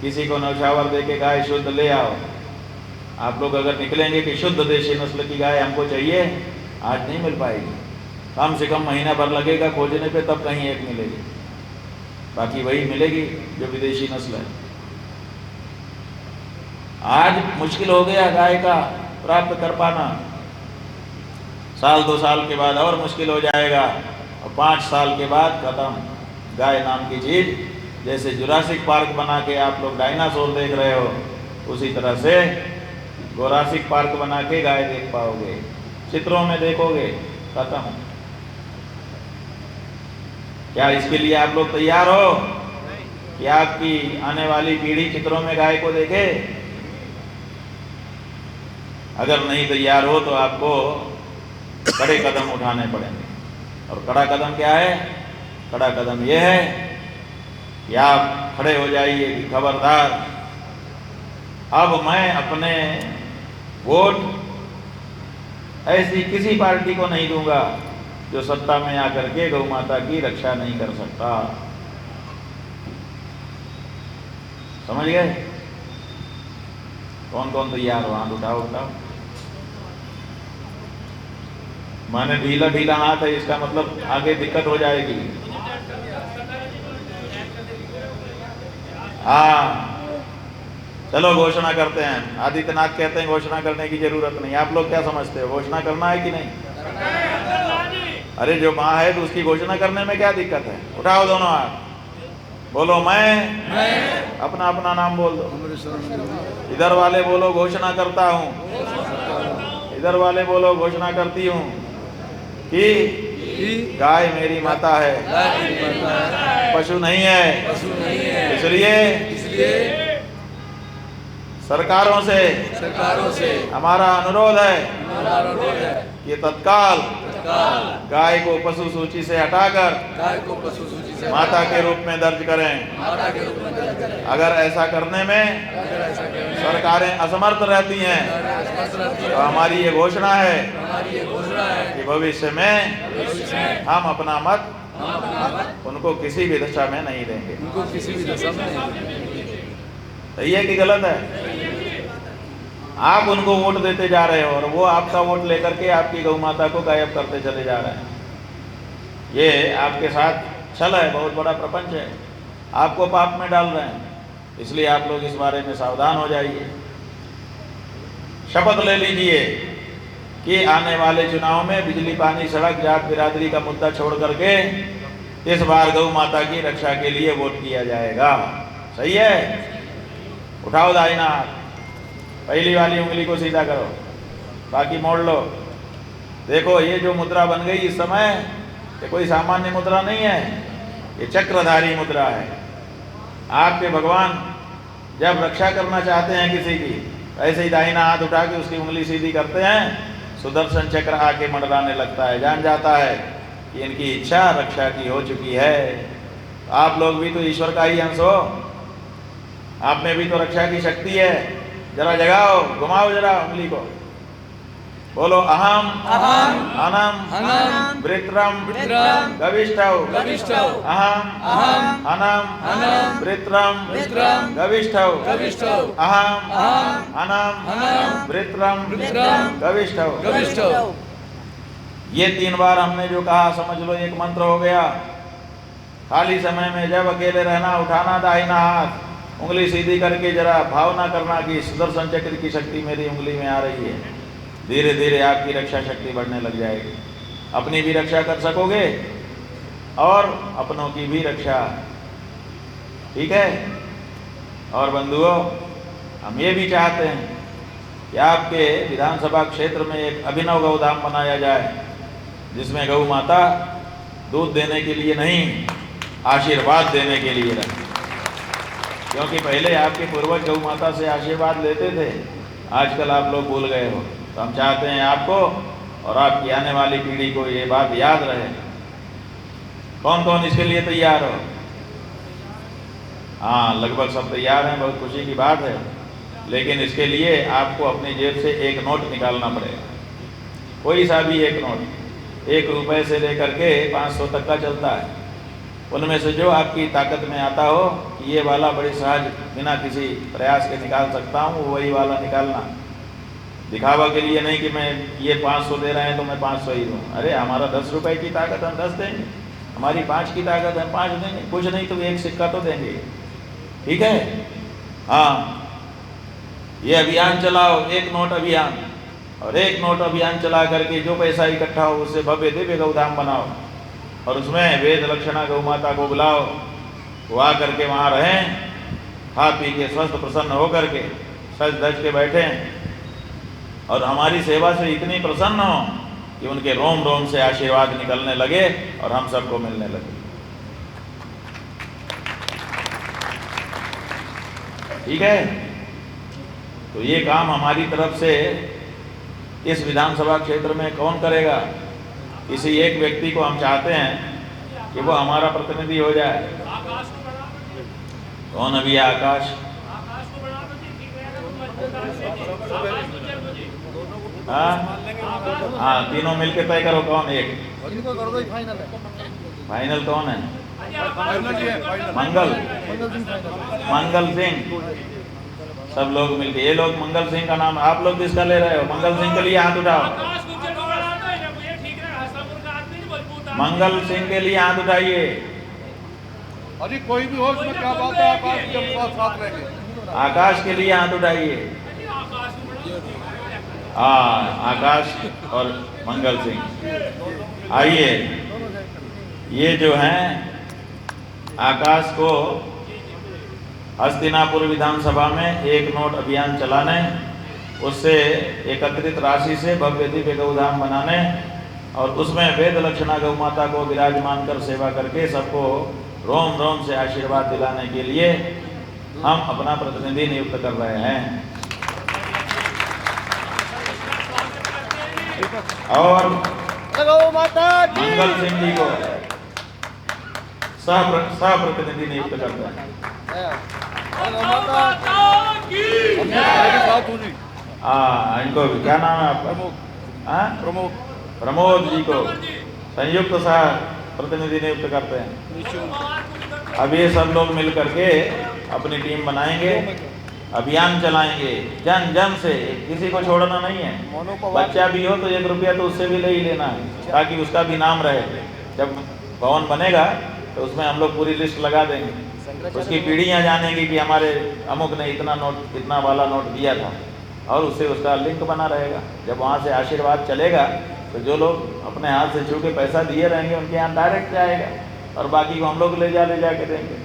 किसी को न्यौछावर दे के गाय शुद्ध ले आओ, आप लोग अगर निकलेंगे कि शुद्ध देशी नस्ल की गाय हमको चाहिए, आज नहीं मिल पाएगी। कम से कम महीना भर लगेगा खोजने पे, तब कहीं एक मिलेगी, बाकी वही मिलेगी जो विदेशी नस्ल है। आज मुश्किल हो गया गाय का प्राप्त कर पाना, 1-2 साल के बाद और मुश्किल हो जाएगा, और 5 साल के बाद खत्म गाय नाम की चीज। जैसे जुरासिक पार्क बना के आप लोग डायनासोर देख रहे हो, उसी तरह से गोरासिक पार्क बना के गाय देख पाओगे, चित्रों में देखोगे, खत्म। क्या इसके लिए आप लोग तैयार हो कि आपकी आने वाली पीढ़ी चित्रों में गाय को देखे? अगर नहीं तैयार हो तो आपको कड़े कदम उठाने पड़ेंगे। और कड़ा कदम क्या है? कड़ा कदम यह है कि आप खड़े हो जाइए कि खबरदार, अब मैं अपने वोट ऐसी किसी पार्टी को नहीं दूंगा जो सत्ता में आकर के गौ माता की रक्षा नहीं कर सकता। समझ गए? कौन कौन तैयार हो? हाथ उठाओ उठाओ। माने ढीला ढीला हाथ है, इसका मतलब आगे दिक्कत हो जाएगी। हाँ, चलो घोषणा करते हैं। आदित्यनाथ कहते हैं घोषणा करने की जरूरत नहीं। आप लोग क्या समझते हो, घोषणा करना है कि नहीं? अरे जो माँ है तो उसकी घोषणा करने में क्या दिक्कत है? उठाओ दोनों हाथ, बोलो मैं अपना अपना नाम बोल दो। इधर वाले बोलो घोषणा करता हूँ, इधर वाले बोलो घोषणा करती हूँ कि गाय मेरी माता है, पशु नहीं है। इसलिए सरकारों से हमारा अनुरोध है कि तत्काल गाय को पशु सूची से हटाकर माता के रूप में दर्ज करें। अगर ऐसा करने में सरकारें असमर्थ रहती हैं तो हमारी ये घोषणा है कि भविष्य में हम अपना मत उनको किसी भी दशा में नहीं देंगे। सही है कि गलत है? आप उनको वोट देते जा रहे हो और वो आपका वोट लेकर के आपकी गौ माता को गायब करते चले जा रहे हैं। ये आपके साथ छल है, बहुत बड़ा प्रपंच है, आपको पाप में डाल रहे हैं। इसलिए आप लोग इस बारे में सावधान हो जाइए। शपथ ले लीजिए कि आने वाले चुनाव में बिजली, पानी, सड़क, जात बिरादरी का मुद्दा छोड़ करके इस बार गौ माता की रक्षा के लिए वोट किया जाएगा। सही है? उठाओ दाहिना हाथ, पहली वाली उंगली को सीधा करो, बाकी मोड़ लो। देखो ये जो मुद्रा बन गई इस समय, ये कोई सामान्य मुद्रा नहीं है, ये चक्रधारी मुद्रा है। आपके भगवान जब रक्षा करना चाहते हैं किसी की, ऐसे ही दाहिना हाथ उठा के उसकी उंगली सीधी करते हैं, सुदर्शन चक्र आके मंडराने लगता है, जान जाता है कि इनकी इच्छा रक्षा की हो चुकी है। आप लोग भी तो ईश्वर का ही अंश हो, आप में भी तो रक्षा की शक्ति है। जरा जगाओ, घुमाओ जरा उंगली को, बोलो अहम अनम वृत्रम गविष्ठौ अहम अनम वृत्रम गविष्ठौ अहम अनम वृत्रम गविष्ठौ। ये 3 बार हमने जो कहा समझ लो एक मंत्र हो गया। खाली समय में जब अकेले रहना, उठाना दाहिना हाथ, उंगली सीधी करके जरा भावना करना कि सुदर्शन चक्र की शक्ति मेरी उंगली में आ रही है। धीरे धीरे आपकी रक्षा शक्ति बढ़ने लग जाएगी। अपनी भी रक्षा कर सकोगे और अपनों की भी रक्षा। ठीक है। और बंधुओं, हम ये भी चाहते हैं कि आपके विधानसभा क्षेत्र में एक अभिनव गौधाम बनाया जाए, जिसमें गौ माता दूध देने के लिए नहीं, आशीर्वाद देने के लिए रहे। क्योंकि पहले आपके पूर्वज गौ माता से आशीर्वाद लेते थे, आजकल आप लोग भूल गए हो। तो हम चाहते हैं आपको और आपकी आने वाली पीढ़ी को ये बात याद रहे। कौन कौन इसके लिए तैयार हो? हाँ, लगभग सब तैयार हैं, बहुत खुशी की बात है। लेकिन इसके लिए आपको अपनी जेब से एक नोट निकालना पड़ेगा, कोई सा भी एक नोट। 1 रुपये से लेकर के 500 तक का चलता है। उनमें से जो आपकी ताकत में आता हो कि ये वाला बड़ी सहज बिना किसी प्रयास के निकाल सकता हूँ, वही वाला निकालना। दिखावा के लिए नहीं कि मैं ये 500 दे रहे हैं तो मैं 500 ही दूँ। अरे हमारा 10 रुपये की ताकत, हम 10 देंगे। हमारी 5 की ताकत है, 5 देंगे। कुछ नहीं तो 1 सिक्का तो देंगे। ठीक है। हाँ, ये अभियान चलाओ, 1 नोट अभियान। और 1 नोट अभियान चला करके जो पैसा इकट्ठा हो उससे भव्य दिव्य गौधाम बनाओ, और उसमें वेद लक्षणा गौ माता को बुलाओ। वो आ करके वहाँ रहें, खा पी के स्वस्थ प्रसन्न होकर के सज धज के बैठें, और हमारी सेवा से इतनी प्रसन्न हो कि उनके रोम रोम से आशीर्वाद निकलने लगे और हम सबको मिलने लगे। ठीक है। तो ये काम हमारी तरफ से इस विधानसभा क्षेत्र में कौन करेगा? किसी एक व्यक्ति को हम चाहते हैं कि वो हमारा प्रतिनिधि हो जाए। कौन अभी है? आकाश। हाँ, तीनों मिलके तय करो कौन एक। फाइनल कौन है? मंगल सिंह। सब लोग मिलके, ये लोग मंगल सिंह का नाम, आप लोग किसका ले रहे हो? मंगल सिंह के लिए हाथ उठाओ। मंगल सिंह के लिए हाथ उठाइए। अरे कोई भी हो, इसमें क्या बात है? आकाश के साथ रहेंगे। आकाश के लिए हाथ उठाइए। हाँ, आकाश और मंगल सिंह। आइए, ये जो हैं आकाश को हस्तिनापुर विधानसभा में 1 नोट अभियान चलाने, उससे एकत्रित राशि से भव्य दिव्य गौधाम बनाने, और उसमें वेद लक्षणा गौ माता को विराजमान कर सेवा करके सबको रोम रोम से आशीर्वाद दिलाने के लिए हम अपना प्रतिनिधि नियुक्त कर रहे हैं। और मंगल सिंह जी को सह प्रतिनिधि नियुक्त करते हैं। इनको क्या नाम है आपका? प्रमोद जी को संयुक्त सह प्रतिनिधि नियुक्त करते हैं। अब ये सब लोग मिल करके अपनी टीम बनाएंगे, अभियान चलाएंगे जन जन से, किसी को छोड़ना नहीं है। बच्चा भी हो तो 1 रुपया तो उससे भी ले ही लेना है, ताकि उसका भी नाम रहे। जब भवन बनेगा तो उसमें हम लोग पूरी लिस्ट लगा देंगे, उसकी पीढ़ियाँ जानेंगी कि हमारे अमुक ने इतना नोट, इतना वाला नोट दिया था, और उससे उसका लिंक बना रहेगा। जब वहाँ से आशीर्वाद चलेगा तो जो लोग अपने हाथ से छू के पैसा दिए रहेंगे उनके यहाँ डायरेक्ट जाएगा, और बाकी को हम लोग ले जा के देंगे।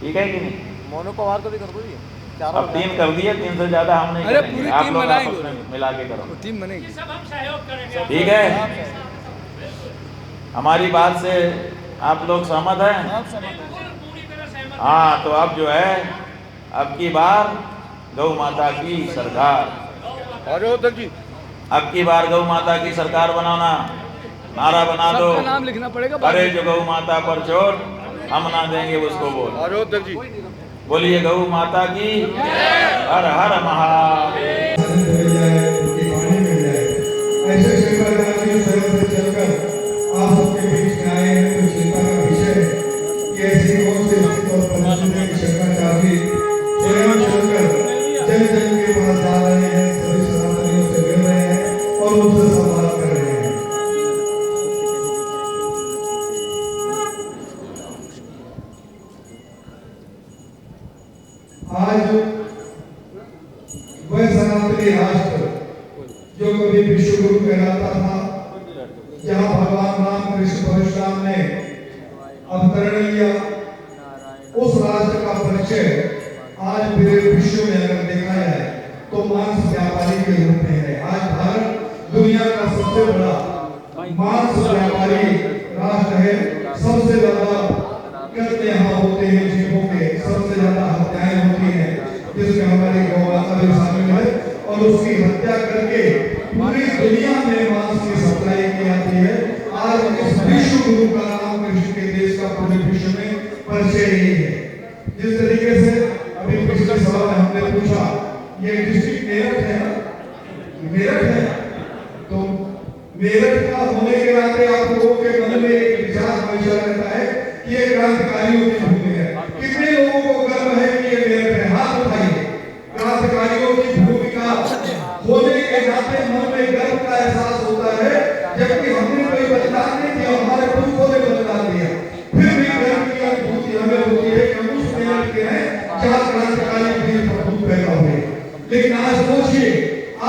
ठीक है कि नहीं? मोनो को वार को भी कर दो। अब 3 कर दिए, 3 से ज्यादा हम नहीं करेंगे। आप लोग आपस में मिला के करो, टीम बनेगी। ठीक है? हमारी बात से आप लोग सहमत हैं? हाँ, तो अब जो है, अब की बार गौ माता की सरकार, अब की बार गौ माता की सरकार बनाना, नारा बना दो। नाम लिखना पड़ेगा। अरे जो गौ माता पर चोट, हम ना देंगे उसको बोल। बोलिए गौ माता की हर हर महादेव। ऐसे शंकराचार्य स्वयं से चलकर आप सबके बीच में आए हैं, तो चिंता का विषय है कि ऐसी कौन सी स्थिति और परिस्थिति है कि शंकराचार्य स्वयं चलकर जन जन के पास जा रहे हैं, सभी सनातनियों से मिल रहे हैं और उनसे संवाद कर रहे हैं। भगवान राम कृष्ण परशुराम ने अवतरण लिया, उस राष्ट्र का परिचय आज पूरे विश्व में अगर देखा जाए तो मांस व्यापारी के रूप में है। आज भारत दुनिया का सबसे बड़ा मांस व्यापारी राष्ट्र है। सबसे ज्यादा कत्ल यहाँ होते हैं जीवों के, सबसे ज्यादा हत्याएं होती हैं, जिसमें हमारी गौ माता भी शामिल है, और उसकी हत्या करके पूरी दुनिया में मांस की सप्लाई की जाती है। आज इस विश्व गुरु का नाम कृष्ण के देश का पूरे विश्व में परिचय यही है। जिस तरीके से अभी पिछले सवाल में हमने पूछा, ये डिस्ट्रिक्ट मेरठ है ना, मेरठ है, तो मेरठ का होने के नाते आप लोगों के मन में एक विचार हमेशा रहता है कि ये क्रांतिकारियों की भूमि है। कितने लोगों को गर्व है कि ये मेरठ है? हाथ उठाइए। क्रांतिकारियों की भूमिका होने के नाते मन में गर्व का एहसास होता है, जबकि हमने कोई बलिदान नहीं दिया, हमारे पुरखों ने बलिदान दिया, फिर भी गर्व की अनुभूति हमें होती है कि हम उस मेरठ के हैं जहाँ क्रांतिकारी वीर प्रभु पैदा हुए। लेकिन आज सोचिए,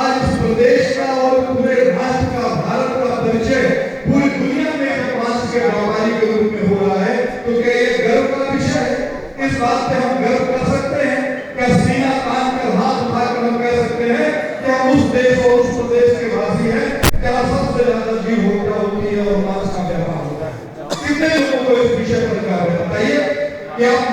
आज इस प्रदेश का और पूरे राष्ट्र का, भारत का परिचय पूरी दुनिया में जब मांस के व्यापारी के रूप में हो रहा है, तो क्या ये गर्व का विषय है? इस बात पे हम गर्व कर सकते हैं? क्या सीना तान कर हाथ उठाकर हम कह सकते हैं कि हम उस देश और उस प्रदेश के वासी हैं जहाँ सबसे ज्यादा जीव हत्या होती है और मांस का व्यापार होता है? कितने लोगों को इस विषय पर क्या बताइए कि आप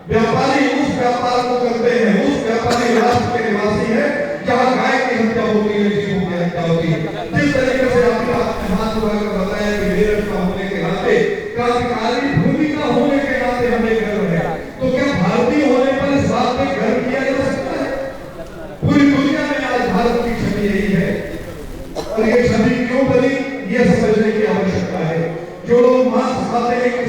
व्यापारी उस व्यापार को करते हैं, उस व्यापारी राष्ट्र के निवासी है जहाँ गाय की हत्या होती है, जीवों की हत्या होती है। जिस तरीके से आपने हाथ उठाकर बताया कि मेरठ का होने के नाते, क्रांतिकारी भूमिका होने के नाते हमें गर्व है, तो क्या भारतीय होने पर इस बात पे गर्व किया जा सकता है? पूरी दुनिया में आज भारत की छवि यही है, और ये छवि क्यों बनी, ये समझने की आवश्यकता है। जो लोग मांस खाते हैं